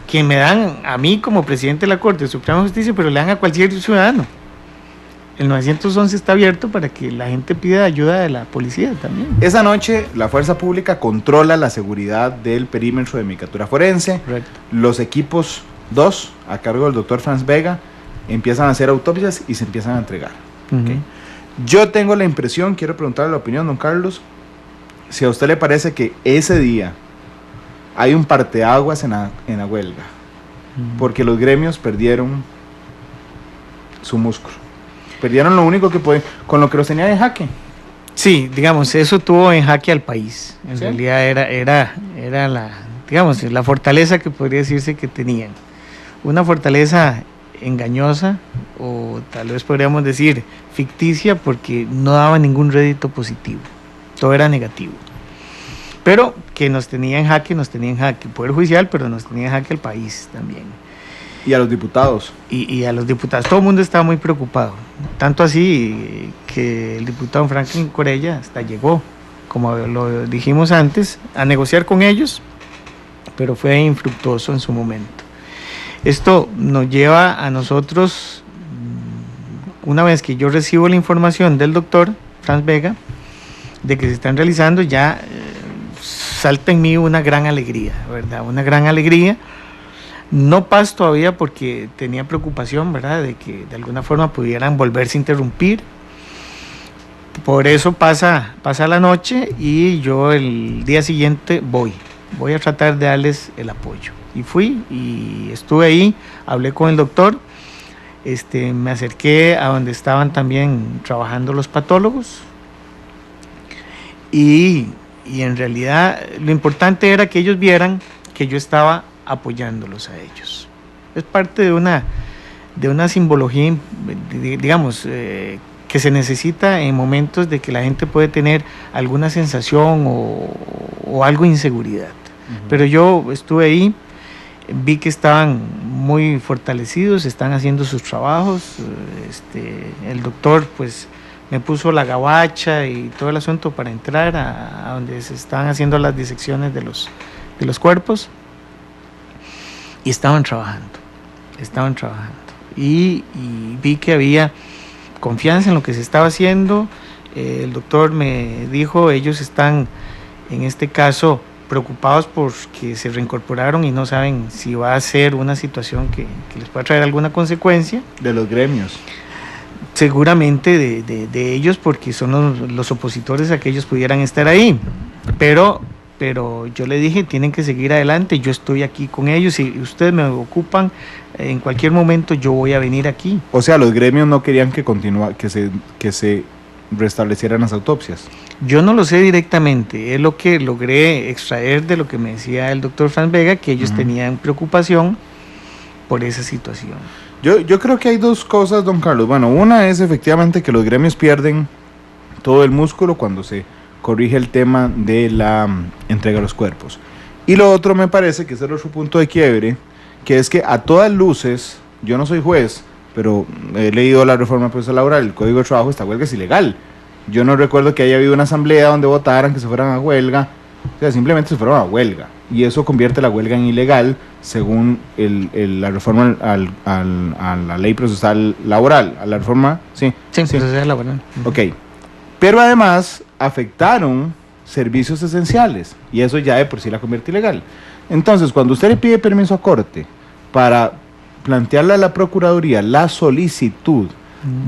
que me dan a mí como presidente de la Corte Suprema de Justicia, pero le dan a cualquier ciudadano. El 911 está abierto para que la gente pida ayuda de la policía también. Esa noche, la Fuerza Pública controla la seguridad del perímetro de Medicatura Forense. Correcto. Los equipos 2, a cargo del doctor Franz Vega, empiezan a hacer autopsias y se empiezan a entregar. ¿Okay? Yo tengo la impresión, quiero preguntarle la opinión, don Carlos, si a usted le parece que ese día hay un parteaguas en la huelga, porque los gremios perdieron su músculo. Perdieron lo único que con lo que los tenían en jaque. Sí, digamos, eso tuvo en jaque al país. En ¿Sí? realidad era la fortaleza que podría decirse que tenían. Una fortaleza engañosa, o tal vez podríamos decir ficticia, porque no daba ningún rédito positivo. Todo era negativo. Pero que nos tenía en jaque, el Poder Judicial, pero nos tenía en jaque el país también. Y a los diputados. Y a los diputados. Todo el mundo estaba muy preocupado. Tanto así que el diputado Franklin Corella hasta llegó, como lo dijimos antes, a negociar con ellos, pero fue infructuoso en su momento. Esto nos lleva a nosotros, una vez que yo recibo la información del doctor Franz Vega, de que se están realizando, ya salta en mí una gran alegría, ¿verdad? Una gran alegría. No paz todavía porque tenía preocupación, ¿verdad?, de que de alguna forma pudieran volverse a interrumpir. Por eso pasa la noche y yo el día siguiente voy a tratar de darles el apoyo. Y fui y estuve ahí, hablé con el doctor, me acerqué a donde estaban también trabajando los patólogos y en realidad lo importante era que ellos vieran que yo estaba apoyándolos a ellos. Es parte de una simbología, digamos, que se necesita en momentos de que la gente puede tener alguna sensación o algo de inseguridad. Pero yo estuve ahí, vi que estaban muy fortalecidos, están haciendo sus trabajos. El doctor pues me puso la gabacha y todo el asunto para entrar a donde se estaban haciendo las disecciones de los cuerpos. Y estaban trabajando y vi que había confianza en lo que se estaba haciendo. El doctor me dijo, ellos están en este caso preocupados porque se reincorporaron y no saben si va a ser una situación que les pueda traer alguna consecuencia. De los gremios. Seguramente de ellos, porque son los opositores a que ellos pudieran estar ahí, pero yo le dije, tienen que seguir adelante, yo estoy aquí con ellos y ustedes me ocupan, en cualquier momento yo voy a venir aquí. O sea, los gremios no querían que se restablecieran las autopsias. Yo no lo sé directamente, es lo que logré extraer de lo que me decía el doctor Franz Vega, que ellos tenían preocupación por esa situación. Yo creo que hay dos cosas, don Carlos. Bueno, una es efectivamente que los gremios pierden todo el músculo cuando se corrige el tema de la entrega de los cuerpos. Y lo otro me parece que es el otro punto de quiebre, que es que a todas luces, yo no soy juez, pero he leído la reforma procesal laboral, el Código de Trabajo, esta huelga es ilegal. Yo no recuerdo que haya habido una asamblea donde votaran que se fueran a huelga, o sea, simplemente se fueron a huelga. Y eso convierte la huelga en ilegal según la reforma a la ley procesal laboral, a la reforma, sí. Sí, procesal laboral. Ok, pero además afectaron servicios esenciales y eso ya de por sí la convierte ilegal. Entonces, cuando usted le pide permiso a corte para plantearle a la Procuraduría la solicitud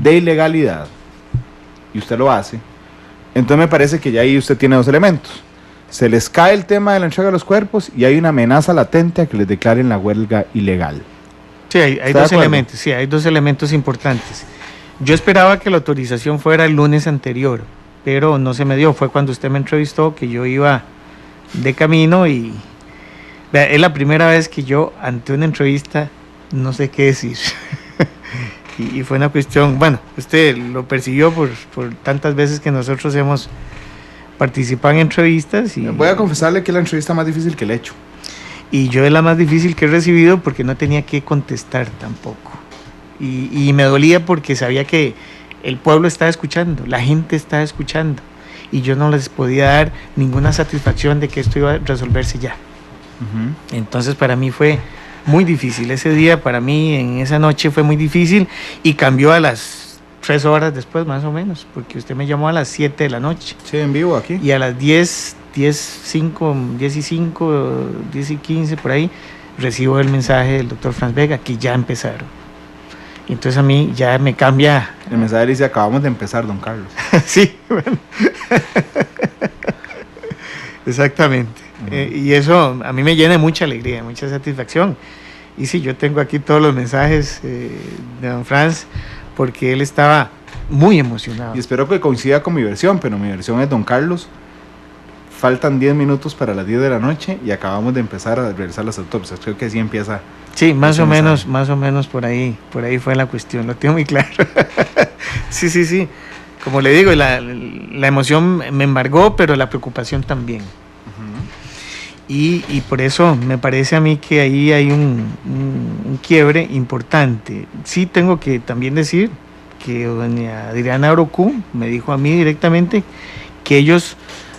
de ilegalidad y usted lo hace, entonces me parece que ya ahí usted tiene dos elementos. Se les cae el tema de la entrega de los cuerpos y hay una amenaza latente a que les declaren la huelga ilegal. Sí, hay dos elementos, sí, hay dos elementos importantes. Yo esperaba que la autorización fuera el lunes anterior, pero no se me dio. Fue cuando usted me entrevistó que yo iba de camino y es la primera vez que yo ante una entrevista no sé qué decir. y fue una cuestión, bueno, usted lo persiguió por tantas veces que nosotros hemos participado en entrevistas. Y voy a confesarle que es la entrevista más difícil que le he hecho. Y yo es la más difícil que he recibido porque no tenía que contestar tampoco. Y me dolía porque sabía que el pueblo estaba escuchando, la gente estaba escuchando y yo no les podía dar ninguna satisfacción de que esto iba a resolverse ya. Entonces para mí fue muy difícil, ese día para mí en esa noche fue muy difícil y cambió a las 3 horas después más o menos, porque usted me llamó a las 7 de la noche. Sí, en vivo aquí. Y a las 10 y 15 por ahí recibo el mensaje del doctor Franz Vega que ya empezaron. Entonces a mí ya me cambia. El mensaje dice, acabamos de empezar, don Carlos. Sí, bueno. Exactamente. Y eso a mí me llena de mucha alegría, mucha satisfacción. Y sí, yo tengo aquí todos los mensajes de don Franz, porque él estaba muy emocionado. Y espero que coincida con mi versión, pero mi versión es Don Carlos. Faltan 10 minutos para las 10 de la noche y acabamos de empezar a realizar las autopsias. Creo que así empieza. Sí, más o menos por ahí fue la cuestión, lo tengo muy claro. Sí. Como le digo, la emoción me embargó, pero la preocupación también. Y por eso me parece a mí que ahí hay un quiebre importante. Sí tengo que también decir que doña Adriana Orocu me dijo a mí directamente que ellos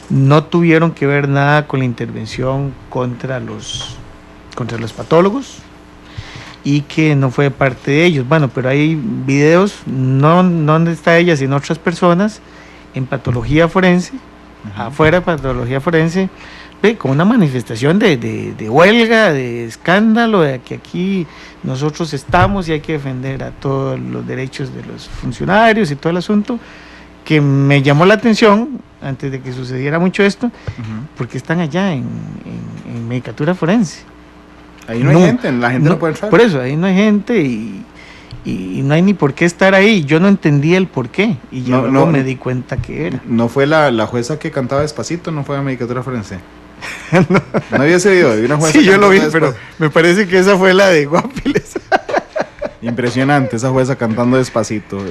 no tuvieron que ver nada con la intervención contra los patólogos y que no fue parte de ellos. Bueno, pero hay videos, no donde está ella, sino otras personas en patología forense, afuera de patología forense, con una manifestación de huelga, de escándalo, de que aquí nosotros estamos y hay que defender a todos los derechos de los funcionarios y todo el asunto, que me llamó la atención antes de que sucediera mucho esto, porque están allá en Medicatura Forense. Ahí no hay gente, la gente no puede entrar. Por eso, ahí no hay gente y no hay ni por qué estar ahí. Yo no entendía el por qué y ya luego me di cuenta que era. ¿No fue la jueza que cantaba Despacito? ¿No fue a Medicatura Forense? No había ese video de una jueza. Sí, yo lo vi, pero me parece que esa fue la de Guapiles. Impresionante, esa jueza cantando Despacito.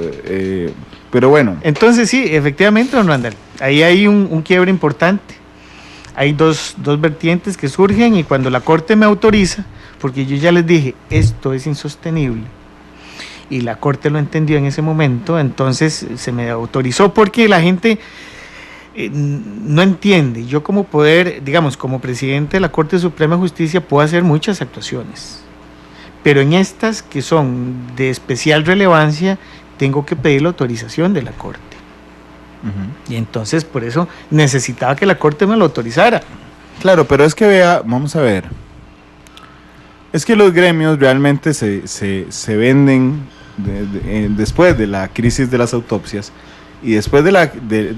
Pero bueno. Entonces sí, efectivamente, don Randall, ahí hay un quiebre importante. Hay dos vertientes que surgen y cuando la Corte me autoriza, porque yo ya les dije, esto es insostenible, y la Corte lo entendió en ese momento, entonces se me autorizó porque la gente no entiende. Yo como poder, digamos, como presidente de la Corte Suprema de Justicia puedo hacer muchas actuaciones, pero en estas que son de especial relevancia tengo que pedir la autorización de la Corte. Y entonces por eso necesitaba que la Corte me lo autorizara. Claro, pero es que vea, vamos a ver, es que los gremios realmente se venden después de la crisis de las autopsias y después de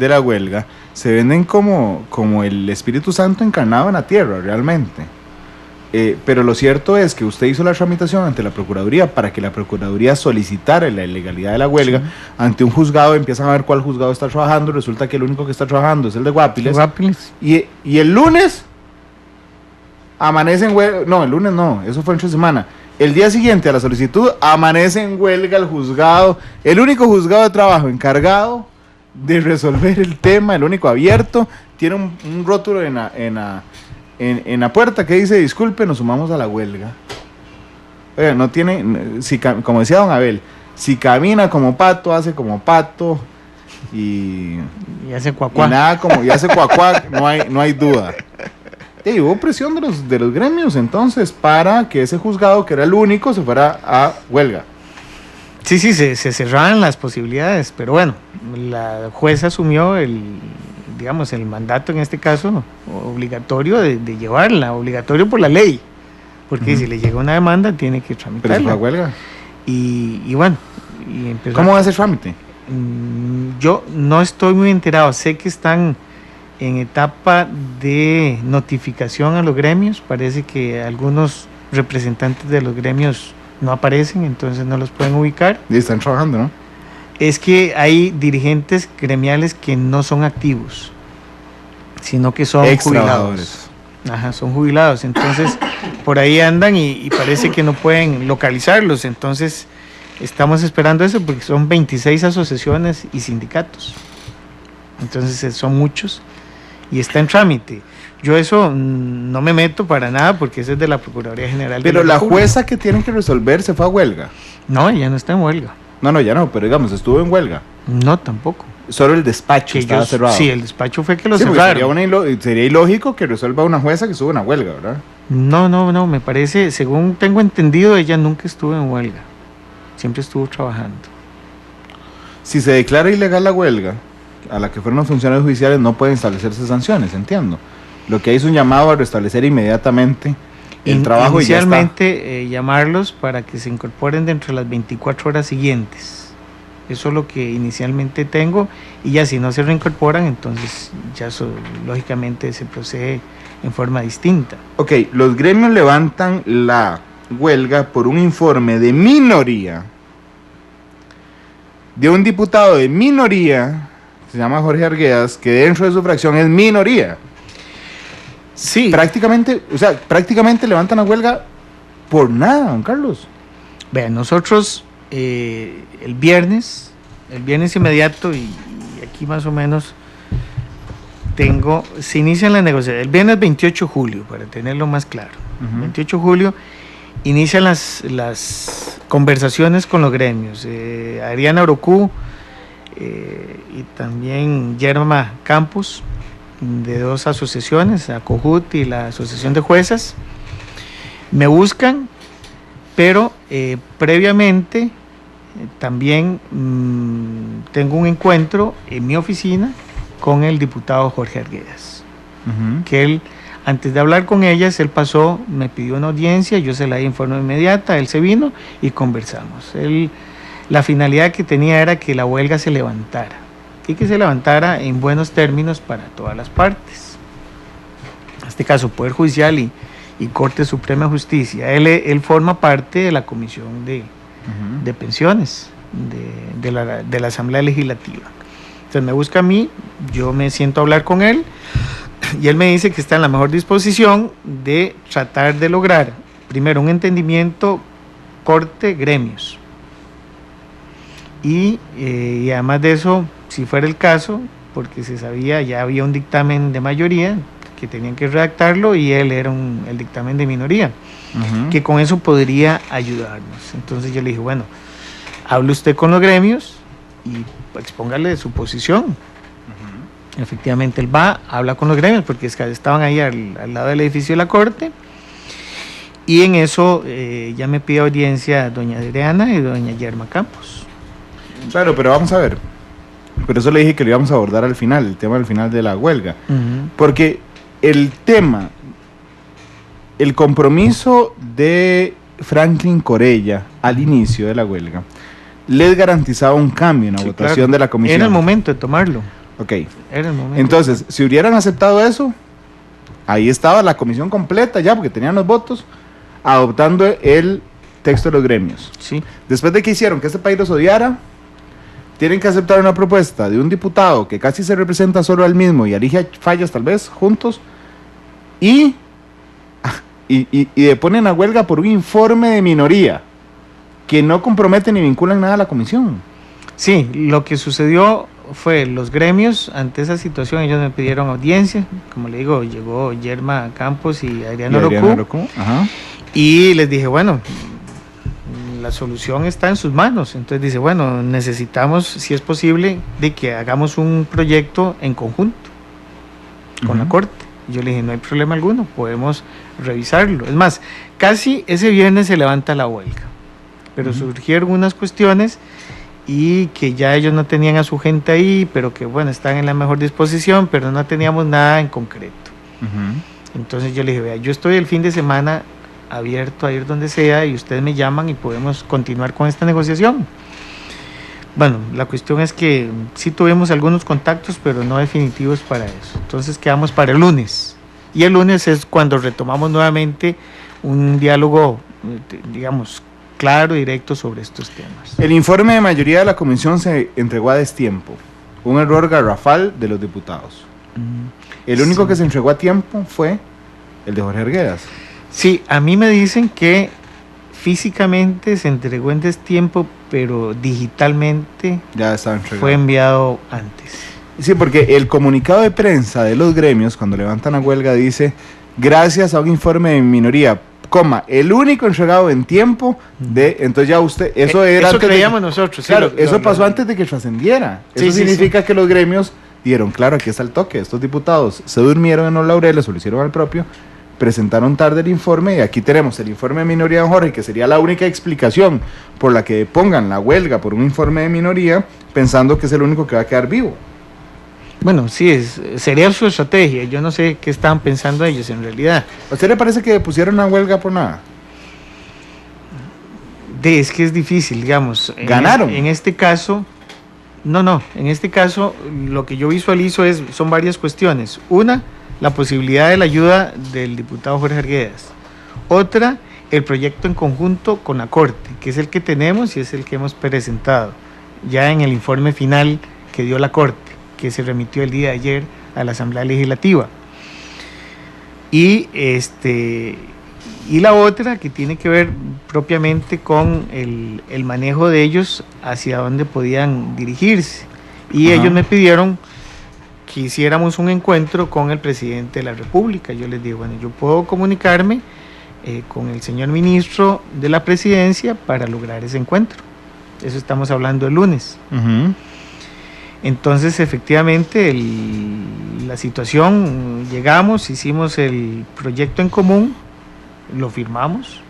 la huelga, se venden como el Espíritu Santo encarnado en la tierra realmente. Pero lo cierto es que usted hizo la tramitación ante la Procuraduría para que la Procuraduría solicitara la ilegalidad de la huelga. Sí. Ante un juzgado empiezan a ver cuál juzgado está trabajando, resulta que el único que está trabajando es el de Guapiles. Y el lunes amanece en huelga, no, el lunes no, eso fue entre semana. El día siguiente a la solicitud amanece en huelga el juzgado, el único juzgado de trabajo encargado de resolver el tema, el único abierto, tiene un rótulo en la puerta que dice: disculpe, nos sumamos a la huelga. Oiga, no tiene, como decía don Abel, si camina como pato, hace como pato y hace cuacuá. Y hace cuacuá, no hay duda. Y hubo presión de los gremios entonces para que ese juzgado, que era el único, se fuera a huelga. Sí, se cerraban las posibilidades, pero bueno, la jueza asumió el mandato en este caso obligatorio de llevarla, obligatorio por la ley, porque si le llega una demanda tiene que tramitarla. Pero es la huelga. Y bueno, y empezó. ¿Cómo va ese trámite? Yo no estoy muy enterado, sé que están en etapa de notificación a los gremios, parece que algunos representantes de los gremios no aparecen, entonces no los pueden ubicar. Y están trabajando, ¿no? Es que hay dirigentes gremiales que no son activos, sino que son jubilados. Son jubilados, entonces por ahí andan y parece que no pueden localizarlos, entonces estamos esperando eso porque son 26 asociaciones y sindicatos, entonces son muchos y está en trámite. Yo eso no me meto para nada porque eso es de la Procuraduría General. Pero la jueza que tiene que resolver se fue a huelga. No, ella no está en huelga. No, ya no, pero digamos, estuvo en huelga. No, tampoco. Solo el despacho estaba cerrado. Sí, el despacho fue que lo cerraron. Sería ilógico que resuelva una jueza que estuvo en una huelga, ¿verdad? No, me parece, según tengo entendido, ella nunca estuvo en huelga. Siempre estuvo trabajando. Si se declara ilegal la huelga, a la que fueron los funcionarios judiciales no pueden establecerse sanciones, entiendo. Lo que hay es un llamado a restablecer inmediatamente el trabajo. Inicialmente llamarlos para que se incorporen dentro de las 24 horas siguientes. Eso es lo que inicialmente tengo, y ya si no se reincorporan, entonces ya lógicamente se procede en forma distinta. Ok, los gremios levantan la huelga por un informe de minoría de un diputado de minoría, se llama Jorge Arguedas, que dentro de su fracción es minoría. Sí. Prácticamente levantan la huelga por nada, don Carlos. Vean, nosotros el viernes inmediato, y aquí más o menos se inician las negociaciones. El viernes 28 de julio, para tenerlo más claro. 28 de julio inician las conversaciones con los gremios. Adriana Orocú y también Yerma Campos, de dos asociaciones, ACOJUT y la Asociación de Juezas, me buscan, pero previamente también tengo un encuentro en mi oficina con el diputado Jorge Arguedas, que él, antes de hablar con ellas, él pasó, me pidió una audiencia, yo se la di en forma inmediata, él se vino y conversamos. La finalidad que tenía era que la huelga se levantara, y que se levantara en buenos términos para todas las partes. En este caso, Poder Judicial y Corte Suprema de Justicia. Él forma parte de la Comisión de Pensiones de la Asamblea Legislativa. Entonces me busca a mí, yo me siento a hablar con él, y él me dice que está en la mejor disposición de tratar de lograr, primero, un entendimiento corte-gremios. Y además de eso, si fuera el caso, porque se sabía, ya había un dictamen de mayoría que tenían que redactarlo, y él era el dictamen de minoría, que con eso podría ayudarnos. Entonces yo le dije, bueno, hable usted con los gremios y expóngale su posición. Efectivamente él va, habla con los gremios, porque estaban ahí al lado del edificio de la Corte, y en eso ya me pide audiencia doña Adriana y doña Yerma Campos. Claro, pero vamos a ver. Por eso le dije que lo íbamos a abordar al final, el tema del final de la huelga. Porque el compromiso de Franklin Corella al inicio de la huelga les garantizaba un cambio en la votación de la comisión. Era el momento de tomarlo. Ok. Era el momento. Entonces, si hubieran aceptado eso, ahí estaba la comisión completa ya, porque tenían los votos, adoptando el texto de los gremios. Sí. Después de que hicieron que este país los odiara, tienen que aceptar una propuesta de un diputado que casi se representa solo a él mismo y elige fallas tal vez juntos, y ponen a huelga por un informe de minoría que no compromete ni vincula en nada a la comisión. Sí, lo que sucedió fue los gremios, ante esa situación, ellos me pidieron audiencia. Como le digo, llegó Yerma Campos y Adriana Orocú, y les dije, bueno, la solución está en sus manos. Entonces dice, bueno, necesitamos, si es posible, de que hagamos un proyecto en conjunto con la Corte. Y yo le dije, no hay problema alguno, podemos revisarlo. Es más, casi ese viernes se levanta la huelga, pero surgieron unas cuestiones, y que ya ellos no tenían a su gente ahí, pero que bueno, están en la mejor disposición, pero no teníamos nada en concreto. Entonces yo le dije, vea, yo estoy el fin de semana abierto a ir donde sea, y ustedes me llaman y podemos continuar con esta negociación. Bueno, la cuestión es que sí tuvimos algunos contactos, pero no definitivos para eso. Entonces quedamos para el lunes, y el lunes es cuando retomamos nuevamente un diálogo, digamos, claro, directo sobre estos temas. El informe de mayoría de la comisión se entregó a destiempo, un error garrafal de los diputados. El único que se entregó a tiempo fue el de Jorge Arguedas. Sí, a mí me dicen que físicamente se entregó en destiempo, pero digitalmente ya estaba entregado. Fue enviado antes. Sí, porque el comunicado de prensa de los gremios, cuando levantan la huelga, dice, gracias a un informe de minoría, el único entregado en tiempo de, entonces ya usted, eso era eso creíamos nosotros. Claro, sí, eso pasó antes de que trascendiera. Eso significa que los gremios dieron, claro, aquí está el toque, estos diputados se durmieron en los laureles o lo hicieron al propio, presentaron tarde el informe, y aquí tenemos el informe de minoría de Jorge, que sería la única explicación por la que pongan la huelga por un informe de minoría, pensando que es el único que va a quedar vivo. Bueno, sí, sería su estrategia. Yo no sé qué estaban pensando ellos en realidad. ¿A usted le parece que pusieron una huelga por nada? Es que es difícil, digamos. ¿Ganaron? En este caso, no. En este caso, lo que yo visualizo son varias cuestiones. Una, la posibilidad de la ayuda del diputado Jorge Arguedas. Otra, el proyecto en conjunto con la Corte, que es el que tenemos y es el que hemos presentado. ya en el informe final que dio la Corte, que se remitió el día de ayer a la Asamblea Legislativa. Y la otra que tiene que ver propiamente con el manejo de ellos hacia dónde podían dirigirse. Y ellos me pidieron que hiciéramos un encuentro con el presidente de la República. Yo les digo, bueno, yo puedo comunicarme con el señor ministro de la Presidencia para lograr ese encuentro. Eso estamos hablando el lunes. Entonces, efectivamente, la situación, llegamos, hicimos el proyecto en común, lo firmamos.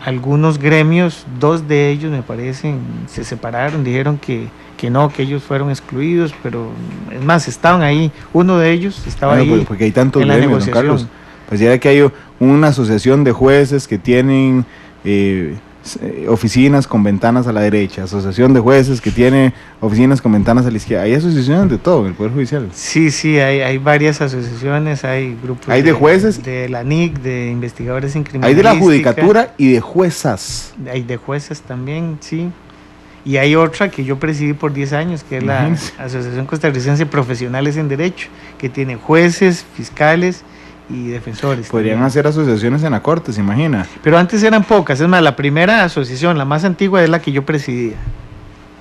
Algunos gremios, 2 de ellos me parecen, se separaron, dijeron que no, que ellos fueron excluidos, pero es más, estaban ahí, uno de ellos estaba ahí porque hay tantos en la gremios, don Carlos. Pues ya que hay una asociación de jueces que tienen oficinas con ventanas a la derecha, asociación de jueces que tiene oficinas con ventanas a la izquierda. Hay asociaciones de todo en el Poder Judicial. Sí, hay varias asociaciones, hay grupos. Hay de jueces. De la NIC, de investigadores en criminalística. Hay de la judicatura y de juezas. Hay de jueces también, sí. Y hay otra que yo presidí por 10 años, que es la Asociación Costarricense de Profesionales en Derecho, que tiene jueces, fiscales y defensores. Podrían también hacer asociaciones en la Corte, ¿se imagina? Pero antes eran pocas, es más, la primera asociación, la más antigua, es la que yo presidía.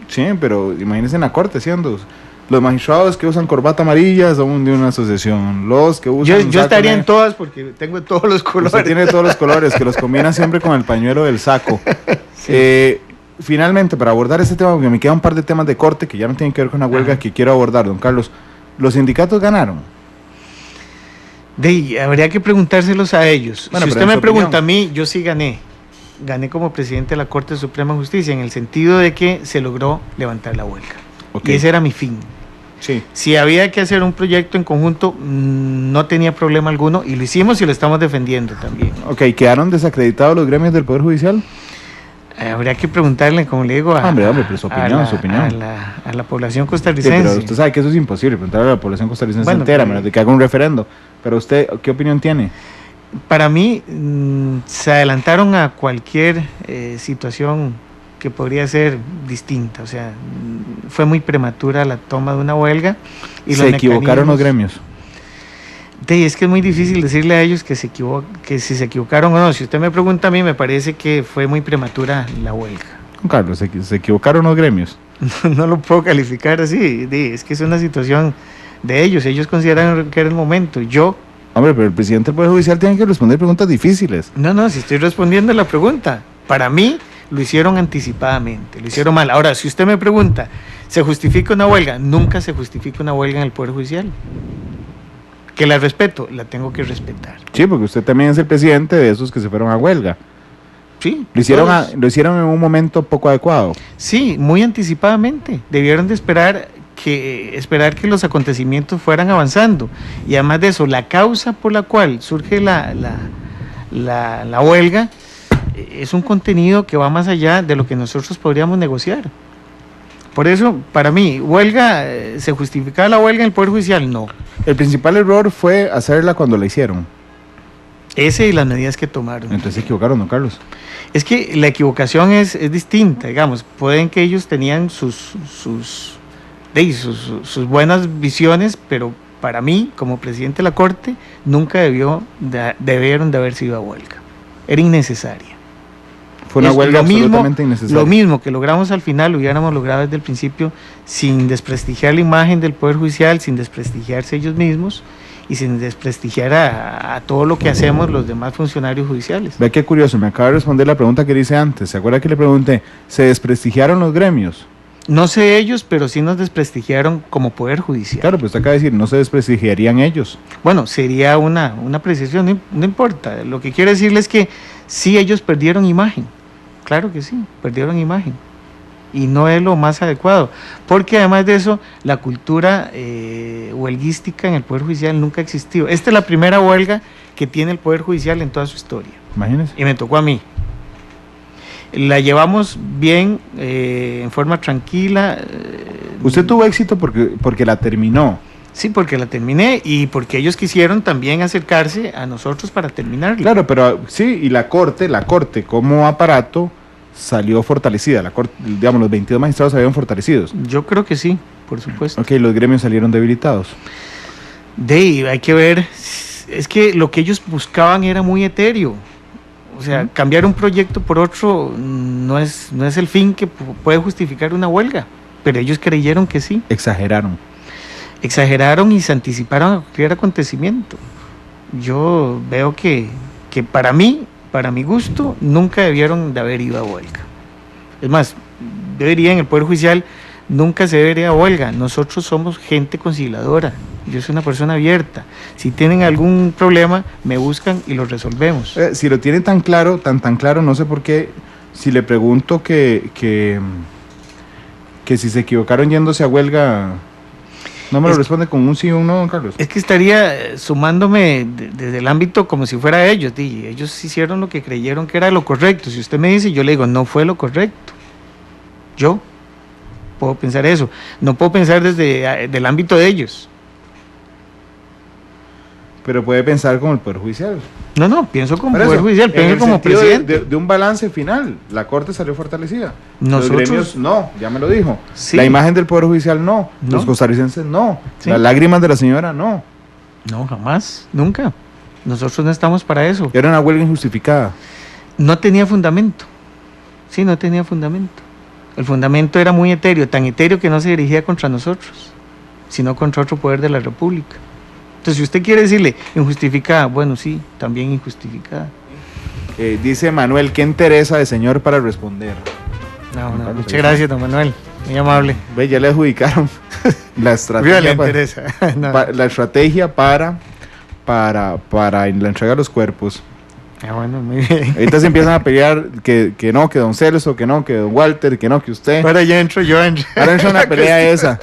Sí, pero imagínense en la Corte siendo los magistrados que usan corbata amarilla son de una asociación, los que usan... Yo estaría en todas porque tengo todos los colores. Usted tiene todos los colores, que los combina siempre con el pañuelo del saco. Sí. Finalmente, para abordar este tema, porque me quedan un par de temas de corte que ya no tienen que ver con la huelga que quiero abordar, don Carlos. ¿Los sindicatos ganaron? Habría que preguntárselos a ellos. Bueno, si usted me pregunta a mí, yo sí gané. Gané como presidente de la Corte Suprema de Justicia, en el sentido de que se logró levantar la huelga. Y ese era mi fin. Sí. Si había que hacer un proyecto en conjunto, no tenía problema alguno, y lo hicimos y lo estamos defendiendo también. Ok, ¿quedaron desacreditados los gremios del Poder Judicial? Habría que preguntarle, como le digo, a la población costarricense. Sí, pero usted sabe que eso es imposible, preguntarle a la población costarricense entera, menos de que haga un referendo. Pero usted, ¿qué opinión tiene? Para mí, se adelantaron a cualquier situación que podría ser distinta. O sea, fue muy prematura la toma de una huelga. Y ¿Se equivocaron los gremios? Es que es muy difícil decirle a ellos que si se equivocaron o no. Si usted me pregunta a mí, me parece que fue muy prematura la huelga. Carlos, ¿se equivocaron los gremios? No lo puedo calificar así. Es que es una situación de ellos. Ellos consideran que era el momento. Hombre, pero el presidente del Poder Judicial tiene que responder preguntas difíciles. No, si estoy respondiendo la pregunta. Para mí, lo hicieron anticipadamente, lo hicieron mal. Ahora, si usted me pregunta, ¿se justifica una huelga? Nunca se justifica una huelga en el Poder Judicial. Que la respeto, la tengo que respetar. Sí, porque usted también es el presidente de esos que se fueron a huelga. Sí. Lo hicieron en un momento poco adecuado. Sí, muy anticipadamente. Debieron de esperar que los acontecimientos fueran avanzando. Y además de eso, la causa por la cual surge la huelga es un contenido que va más allá de lo que nosotros podríamos negociar. Por eso, para mí, ¿se justificaba la huelga en el Poder Judicial? No. El principal error fue hacerla cuando la hicieron. Ese y las medidas que tomaron. Entonces se equivocaron, don Carlos. Es que la equivocación es distinta, digamos. Pueden que ellos tenían sus buenas visiones, pero para mí, como presidente de la Corte, nunca debieron de haber sido a huelga. Era innecesaria. Fue una huelga absolutamente innecesaria. Lo mismo que logramos al final, lo hubiéramos logrado desde el principio, sin desprestigiar la imagen del Poder Judicial, sin desprestigiarse ellos mismos y sin desprestigiar a todo lo que hacemos los demás funcionarios judiciales. Vea qué curioso, me acaba de responder la pregunta que le hice antes. ¿Se acuerda que le pregunté, ¿se desprestigiaron los gremios? No sé ellos, pero sí nos desprestigiaron como Poder Judicial. Claro, pues usted acaba de decir, no se desprestigiarían ellos. Bueno, sería una precisión, no importa. Lo que quiero decirles es que sí ellos perdieron imagen. Claro que sí, perdieron imagen. Y no es lo más adecuado. Porque además de eso, la cultura huelguística en el Poder Judicial nunca ha existido. Esta es la primera huelga que tiene el Poder Judicial en toda su historia. Imagínese. Y me tocó a mí. La llevamos bien, en forma tranquila. Usted tuvo éxito porque la terminó. Sí, porque la terminé y porque ellos quisieron también acercarse a nosotros para terminarla. Claro, pero sí, y la corte como aparato salió fortalecida, la corte, digamos, los 22 magistrados salieron fortalecidos. Yo creo que sí, por supuesto. Ok, los gremios salieron debilitados. Hay que ver, es que lo que ellos buscaban era muy etéreo. O sea, cambiar un proyecto por otro no es el fin que puede justificar una huelga, pero ellos creyeron que sí. Exageraron Y se anticiparon a cualquier acontecimiento. Yo veo que para mi gusto, nunca debieron de haber ido a huelga. Es más, en el Poder Judicial nunca se debería a huelga. Nosotros somos gente conciliadora. Yo soy una persona abierta. Si tienen algún problema, me buscan y lo resolvemos. Si lo tienen tan claro, tan claro, no sé por qué, si le pregunto que si se equivocaron yéndose a huelga, no me lo responde con un sí o un no, don Carlos. Es que estaría sumándome desde el ámbito como si fuera ellos. Ellos hicieron lo que creyeron que era lo correcto. Si usted me dice, yo le digo, no fue lo correcto. Yo puedo pensar eso. No puedo pensar desde el ámbito de ellos. Pero puede pensar como el Poder Judicial. No, pienso como Poder Judicial, pienso como presidente. De un balance final, la Corte salió fortalecida. Nosotros, los gremios no, ya me lo dijo. Sí. La imagen del Poder Judicial no. Los costarricenses no. Sí. Las lágrimas de la señora no. No, jamás, nunca. Nosotros no estamos para eso. Era una huelga injustificada. No tenía fundamento. Sí, no tenía fundamento. El fundamento era muy etéreo, tan etéreo que no se dirigía contra nosotros, sino contra otro poder de la República. Entonces, si usted quiere decirle injustificada, bueno, sí, también injustificada. Dice Manuel, ¿qué interesa de señor para responder? No, muchas gracias, don Manuel, muy amable. Ve, ya le adjudicaron la estrategia. Le interesa. La estrategia para la entrega de los cuerpos. Bueno, muy bien. Ahorita se empiezan a pelear que no, que don Celso, que no, que don Walter, que no, que usted. Ahora yo entro. Ahora entra una pelea esa.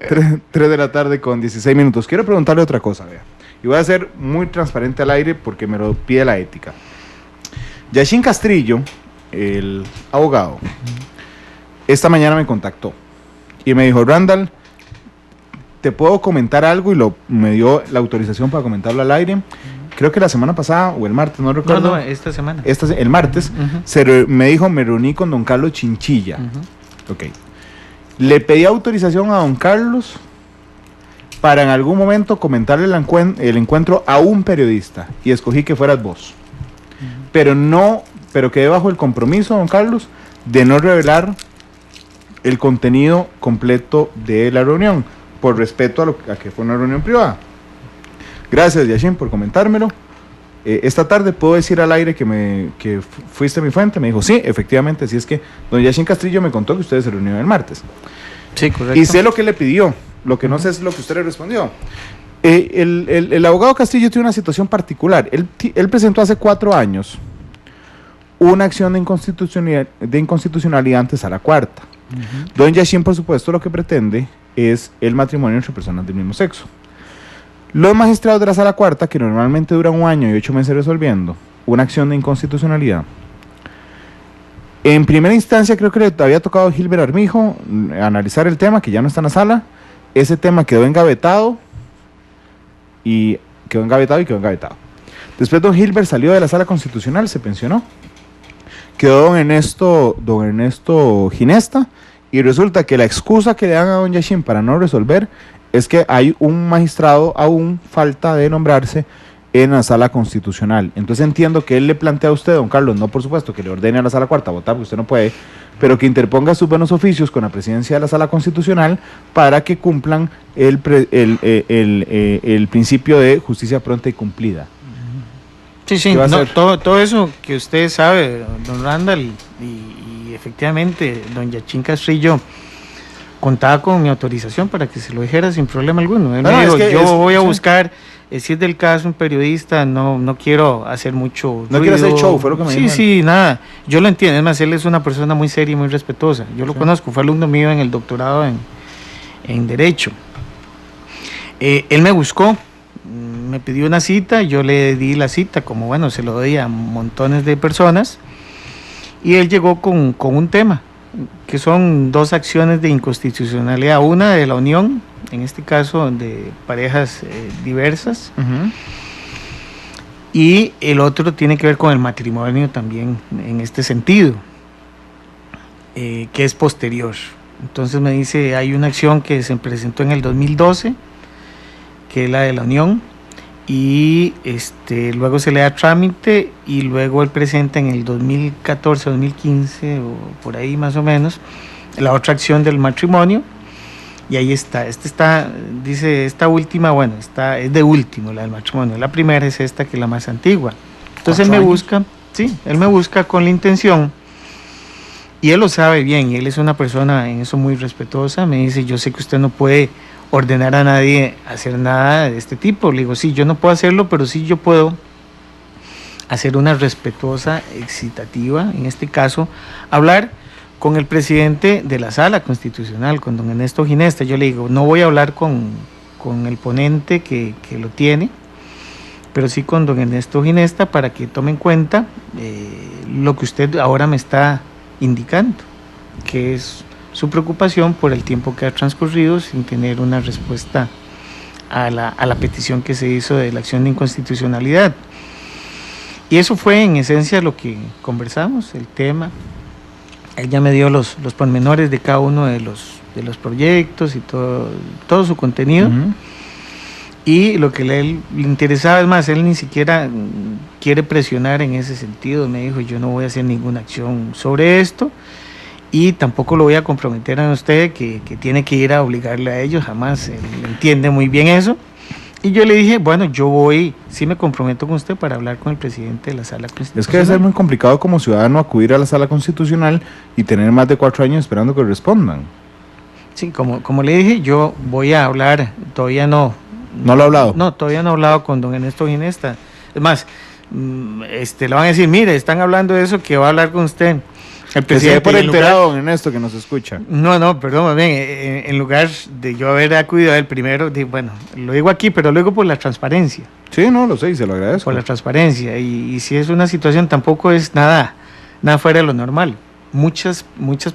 3 de la tarde con 16 minutos. Quiero preguntarle otra cosa, vea. Y voy a ser muy transparente al aire porque me lo pide la ética. Yashin Castrillo, el abogado, esta mañana me contactó y me dijo, Randall, ¿te puedo comentar algo? Y me dio la autorización para comentarlo al aire. Creo que la semana pasada o el martes, no recuerdo. No, esta semana. El martes, me dijo, me reuní con don Carlos Chinchilla. Ok. Le pedí autorización a don Carlos para en algún momento comentarle el encuentro a un periodista y escogí que fueras vos. Pero quedé bajo el compromiso, don Carlos, de no revelar el contenido completo de la reunión, por respeto a que fue una reunión privada. Gracias, Yashin, por comentármelo. Esta tarde puedo decir al aire que fuiste mi fuente. Me dijo, sí, efectivamente, así es que don Yashin Castrillo me contó que ustedes se reunieron el martes. Sí, correcto. Y sé lo que le pidió, lo que no sé es lo que usted le respondió. El abogado Castrillo tiene una situación particular. Él presentó hace 4 años una acción de inconstitucionalidad ante Sala Cuarta. Don Yashin, por supuesto, lo que pretende es el matrimonio entre personas del mismo sexo. Los magistrados de la Sala Cuarta, que normalmente duran 1 año y 8 meses resolviendo una acción de inconstitucionalidad, en primera instancia creo que le había tocado a Gilbert Armijo analizar el tema, que ya no está en la sala. Ese tema quedó engavetado y quedó engavetado. Después don Gilbert salió de la Sala Constitucional, se pensionó. Quedó don Ernesto Ginesta, y resulta que la excusa que le dan a don Yashin para no resolver es que hay un magistrado aún falta de nombrarse en la Sala Constitucional. Entonces entiendo que él le plantea a usted, don Carlos, no por supuesto que le ordene a la Sala Cuarta a votar, porque usted no puede, pero que interponga sus buenos oficios con la presidencia de la Sala Constitucional para que cumplan el principio de justicia pronta y cumplida. Sí, todo eso que usted sabe, don Randall, y efectivamente, don Yashin Castrillo contaba con mi autorización para que se lo dijera sin problema alguno. Él me dijo, yo voy a buscar, si es del caso un periodista, no quiero hacer mucho ruido. No quiero hacer show, fue lo que me dijo. Sí, nada, yo lo entiendo, es más, él es una persona muy seria y muy respetuosa. Yo lo conozco, fue alumno mío en el doctorado en Derecho. Él me buscó, me pidió una cita, yo le di la cita, como bueno, se lo doy a montones de personas, y él llegó con un tema, que son 2 acciones de inconstitucionalidad, una de la unión, en este caso de parejas diversas, y el otro tiene que ver con el matrimonio también en este sentido, que es posterior. Entonces me dice, hay una acción que se presentó en el 2012, que es la de la unión, y luego se le da trámite y luego él presenta en el 2014, 2015 o por ahí más o menos la otra acción del matrimonio, y ahí está, dice esta última, bueno, es de último la del matrimonio, la primera es esta que es la más antigua. Entonces él me busca, sí, él me busca con la intención, y él lo sabe bien, y él es una persona en eso muy respetuosa. Me dice, yo sé que usted no puede ordenar a nadie hacer nada de este tipo. Le digo, sí, yo no puedo hacerlo, pero sí yo puedo hacer una respetuosa excitativa, en este caso, hablar con el presidente de la Sala Constitucional, con don Ernesto Ginesta. Yo le digo, no voy a hablar con el ponente que lo tiene, pero sí con don Ernesto Ginesta, para que tome en cuenta lo que usted ahora me está indicando, que es su preocupación por el tiempo que ha transcurrido sin tener una respuesta a la petición que se hizo de la acción de inconstitucionalidad. Y eso fue en esencia lo que conversamos, el tema. Él ya me dio los pormenores de cada uno de los proyectos y todo su contenido. Uh-huh. Y lo que le interesaba, es más, él ni siquiera quiere presionar en ese sentido. Me dijo, yo no voy a hacer ninguna acción sobre esto y tampoco lo voy a comprometer a usted que tiene que ir a obligarle a ellos, jamás. Él entiende muy bien eso. Y yo le dije, bueno, sí me comprometo con usted para hablar con el presidente de la Sala Constitucional. Es que debe ser muy complicado como ciudadano acudir a la Sala Constitucional y tener más de 4 años esperando que respondan. Sí, como le dije, yo voy a hablar, todavía no. ¿No lo ha hablado? No, todavía no he hablado con don Ernesto Ginesta. Es más, le van a decir, mire, están hablando de eso, que va a hablar con usted. El presidente por enterado, don Ernesto, que nos escucha. No, perdón, más bien, en lugar de yo haber acudido a él primero, bueno, lo digo aquí, pero luego por la transparencia. Sí, no, lo sé y se lo agradezco. Por la transparencia, y si es una situación, tampoco es nada fuera de lo normal. Muchas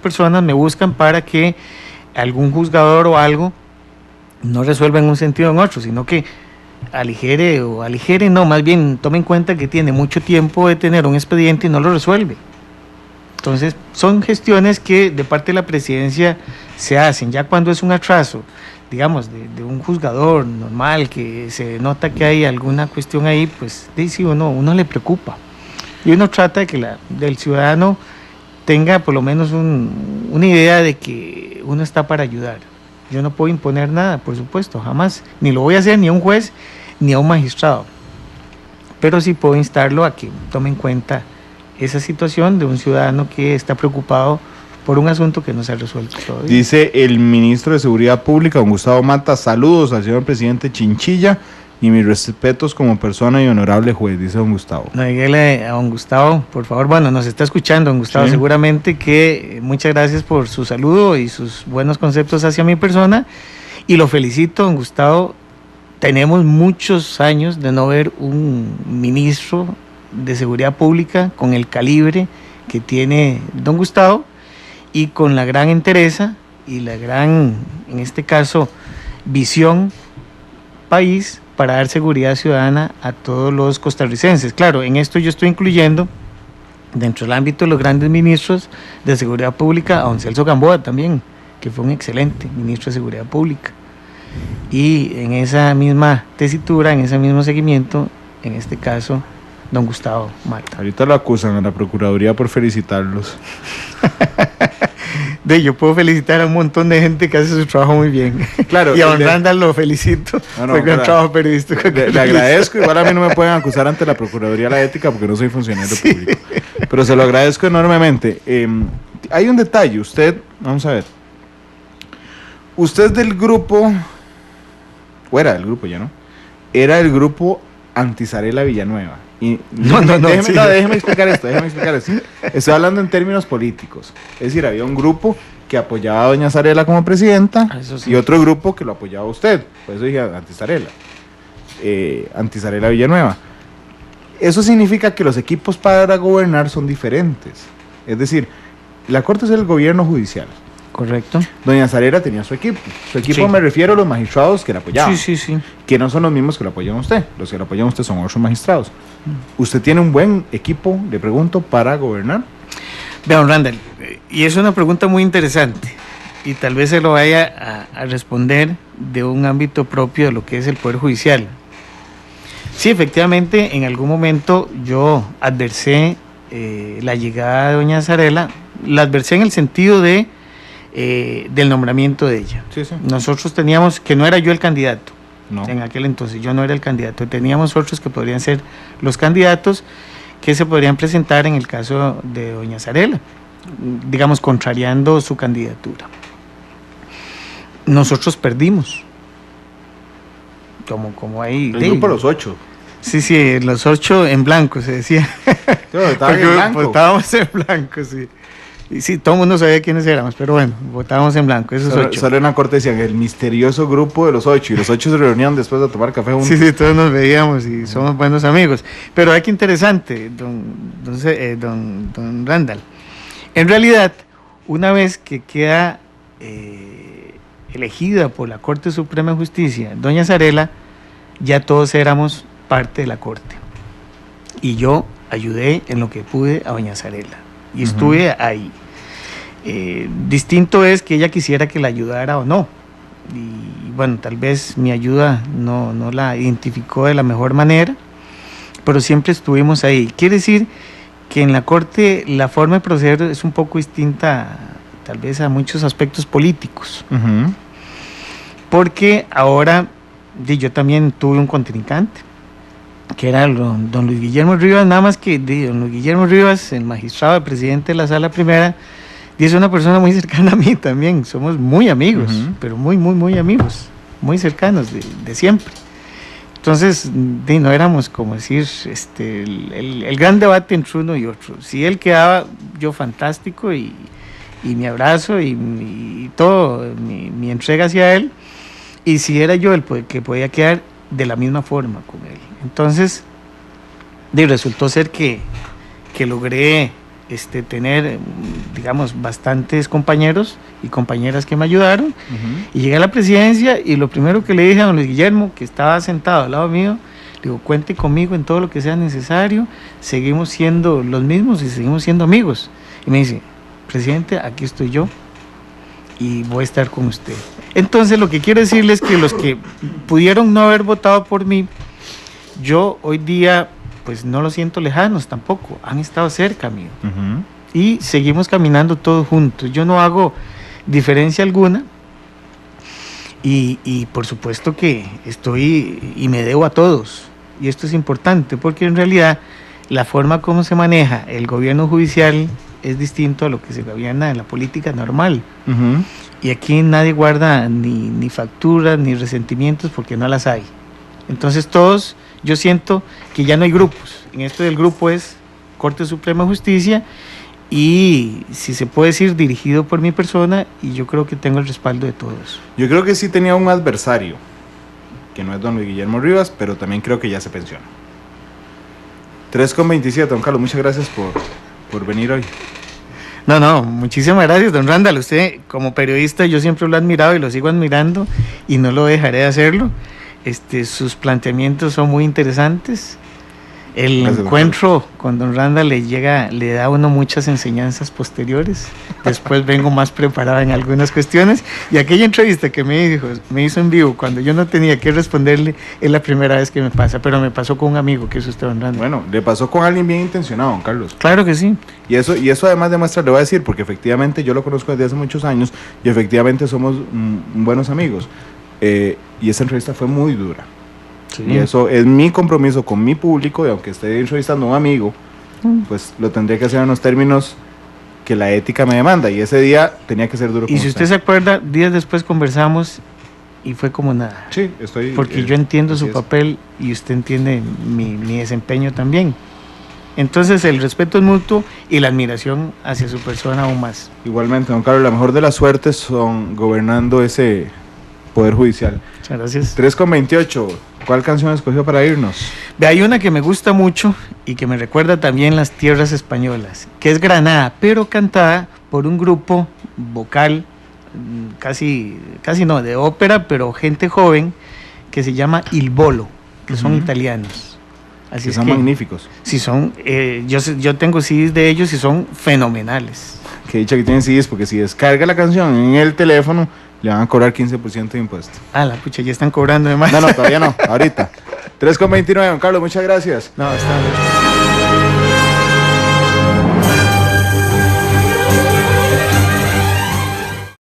personas me buscan para que algún juzgador o algo no resuelva en un sentido o en otro, sino que aligere, no, más bien tome en cuenta que tiene mucho tiempo de tener un expediente y no lo resuelve. Entonces, son gestiones que de parte de la presidencia se hacen. Ya cuando es un atraso, digamos, de un juzgador normal, que se nota que hay alguna cuestión ahí, pues sí, uno le preocupa. Y uno trata de que del ciudadano tenga por lo menos una idea de que uno está para ayudar. Yo no puedo imponer nada, por supuesto, jamás. Ni lo voy a hacer ni a un juez ni a un magistrado. Pero sí puedo instarlo a que tome en cuenta esa situación de un ciudadano que está preocupado por un asunto que no se ha resuelto todavía. Dice el ministro de Seguridad Pública, don Gustavo Mata, saludos al señor presidente Chinchilla y mis respetos como persona y honorable juez, dice don Gustavo. No, dígale a don Gustavo, por favor, bueno, nos está escuchando don Gustavo, sí. Seguramente que muchas gracias por su saludo y sus buenos conceptos hacia mi persona, y lo felicito, don Gustavo. Tenemos muchos años de no ver un ministro de Seguridad Pública con el calibre que tiene don Gustavo y con la gran entereza y la gran, en este caso, visión país para dar seguridad ciudadana a todos los costarricenses. Claro, en esto yo estoy incluyendo dentro del ámbito de los grandes ministros de Seguridad Pública a don Celso Gamboa también, que fue un excelente ministro de Seguridad Pública. Y en esa misma tesitura, en ese mismo seguimiento, en este caso, don Gustavo Mata. Ahorita lo acusan a la Procuraduría por felicitarlos. Yo puedo felicitar a un montón de gente que hace su trabajo muy bien. Claro. Y a don Randall lo felicito por el gran trabajo periodístico. Le agradezco, igual a mí no me pueden acusar ante la Procuraduría de la Ética porque no soy funcionario público. Pero se lo agradezco enormemente. Hay un detalle, vamos a ver. Usted es del grupo, o era del grupo ya, ¿no? Era el grupo Antisarela Villanueva. Y déjeme explicar esto. Estoy hablando en términos políticos. Es decir, había un grupo que apoyaba a doña Zarela como presidenta, sí, y otro grupo que lo apoyaba a usted. Por eso dije Antisarela. Antisarela Villanueva. Eso significa que los equipos para gobernar son diferentes. Es decir, la Corte es el gobierno judicial. Correcto. Doña Zarela tenía su equipo. Su equipo, Sí. me refiero a los magistrados que la apoyaban. Sí. Que no son los mismos que lo apoyan a usted. Los que lo apoyan a usted son otros magistrados. ¿Usted tiene un buen equipo, le pregunto, para gobernar? Vea, don Randall, y es una pregunta muy interesante, y tal vez se lo vaya a responder de un ámbito propio de lo que es el Poder Judicial. Sí, efectivamente, en algún momento yo adversé la llegada de doña Zarela, la adversé en el sentido de del nombramiento de ella. Sí. Nosotros teníamos, que no era yo el candidato, No. en aquel entonces yo no era el candidato, teníamos otros que podrían ser los candidatos que se podrían presentar en el caso de doña Zarela, digamos, contrariando su candidatura. Nosotros perdimos, como ahí... El grupo Los 8. Sí, los 8 en blanco, se decía. Estaban en blanco. Votábamos en blanco, sí. Y sí, todo el mundo sabía quiénes éramos, pero bueno, votábamos en blanco, esos 8. Solo en la corte decían el misterioso grupo de Los 8, y Los 8 se reunían después de tomar café juntos. Sí, todos nos veíamos y somos buenos amigos. Pero hay que interesante, don Randall. En realidad, una vez que queda elegida por la Corte Suprema de Justicia, doña Zarela, ya todos éramos parte de la Corte. Y yo ayudé en lo que pude a doña Zarela. Y estuve ahí. Distinto es que ella quisiera que la ayudara o no. Y bueno, tal vez mi ayuda no la identificó de la mejor manera, pero siempre estuvimos ahí. Quiere decir que en la Corte la forma de proceder es un poco distinta, tal vez a muchos aspectos políticos. Porque ahora yo también tuve un contrincante, que era don Luis Guillermo Rivas, nada más que don Luis Guillermo Rivas, el magistrado, el presidente de la Sala Primera, y es una persona muy cercana a mí también, somos muy amigos, pero muy amigos, muy cercanos de siempre. Entonces, no éramos como decir el gran debate entre uno y otro. Si él quedaba, yo fantástico, y mi abrazo y todo, mi entrega hacia él, y si era yo el que podía quedar, de la misma forma con él. Entonces, resultó ser que logré tener, digamos, bastantes compañeros y compañeras que me ayudaron, y llegué a la presidencia, y lo primero que le dije a don Luis Guillermo, que estaba sentado al lado mío, le digo, cuente conmigo en todo lo que sea necesario, seguimos siendo los mismos y seguimos siendo amigos. Y me dice, presidente, aquí estoy yo y voy a estar con usted. Entonces, lo que quiero decirles es que los que pudieron no haber votado por mí, yo hoy día pues no los siento lejanos tampoco, han estado cerca mío, y seguimos caminando todos juntos. Yo no hago diferencia alguna, y por supuesto que estoy y me debo a todos, y esto es importante porque en realidad la forma como se maneja el gobierno judicial es distinto a lo que se gobierna en la política normal. Y aquí nadie guarda ni facturas ni resentimientos, porque no las hay. Entonces todos, yo siento que ya no hay grupos. En esto del grupo es Corte Suprema de Justicia, y si se puede decir, dirigido por mi persona, y yo creo que tengo el respaldo de todos. Yo creo que sí tenía un adversario, que no es don Luis Guillermo Rivas, pero también creo que ya se pensiona. 3:27, don Carlos, muchas gracias por venir hoy. No, muchísimas gracias, don Randall. Usted, como periodista, yo siempre lo he admirado y lo sigo admirando, y no lo dejaré de hacerlo. Sus planteamientos son muy interesantes. El Gracias, encuentro con don Randall le da a uno muchas enseñanzas posteriores. Después vengo más preparado en algunas cuestiones, y aquella entrevista que me hizo en vivo cuando yo no tenía que responderle es la primera vez que me pasa, pero me pasó con un amigo que es usted, don Randall. Bueno, le pasó con alguien bien intencionado, don Carlos. Claro que sí. Y eso además demuestra, le voy a decir, porque efectivamente yo lo conozco desde hace muchos años y efectivamente somos buenos amigos. Y esa entrevista fue muy dura. Sí. Y eso es mi compromiso con mi público, y aunque esté entrevistando a un amigo, pues lo tendría que hacer en los términos que la ética me demanda, y ese día tenía que ser duro. Y si usted se acuerda, días después conversamos y fue como nada. Sí, estoy... Porque yo entiendo su papel y usted entiende mi desempeño también. Entonces el respeto es mutuo y la admiración hacia su persona aún más. Igualmente, don Carlos, la mejor de las suertes son gobernando ese Poder Judicial. Muchas gracias. 3:28, ¿cuál canción escogió para irnos? Hay una que me gusta mucho y que me recuerda también las tierras españolas, que es Granada, pero cantada por un grupo vocal casi no, de ópera, pero gente joven, que se llama Il Bolo, que son italianos. Así que son magníficos. Sí, yo tengo CDs de ellos y son fenomenales. Que dicha que tienen CDs, porque si descarga la canción en el teléfono, le van a cobrar 15% de impuesto. Ah, la pucha, ya están cobrando de más. No, todavía no, ahorita. 3,29, don Carlos, muchas gracias. No, está bien.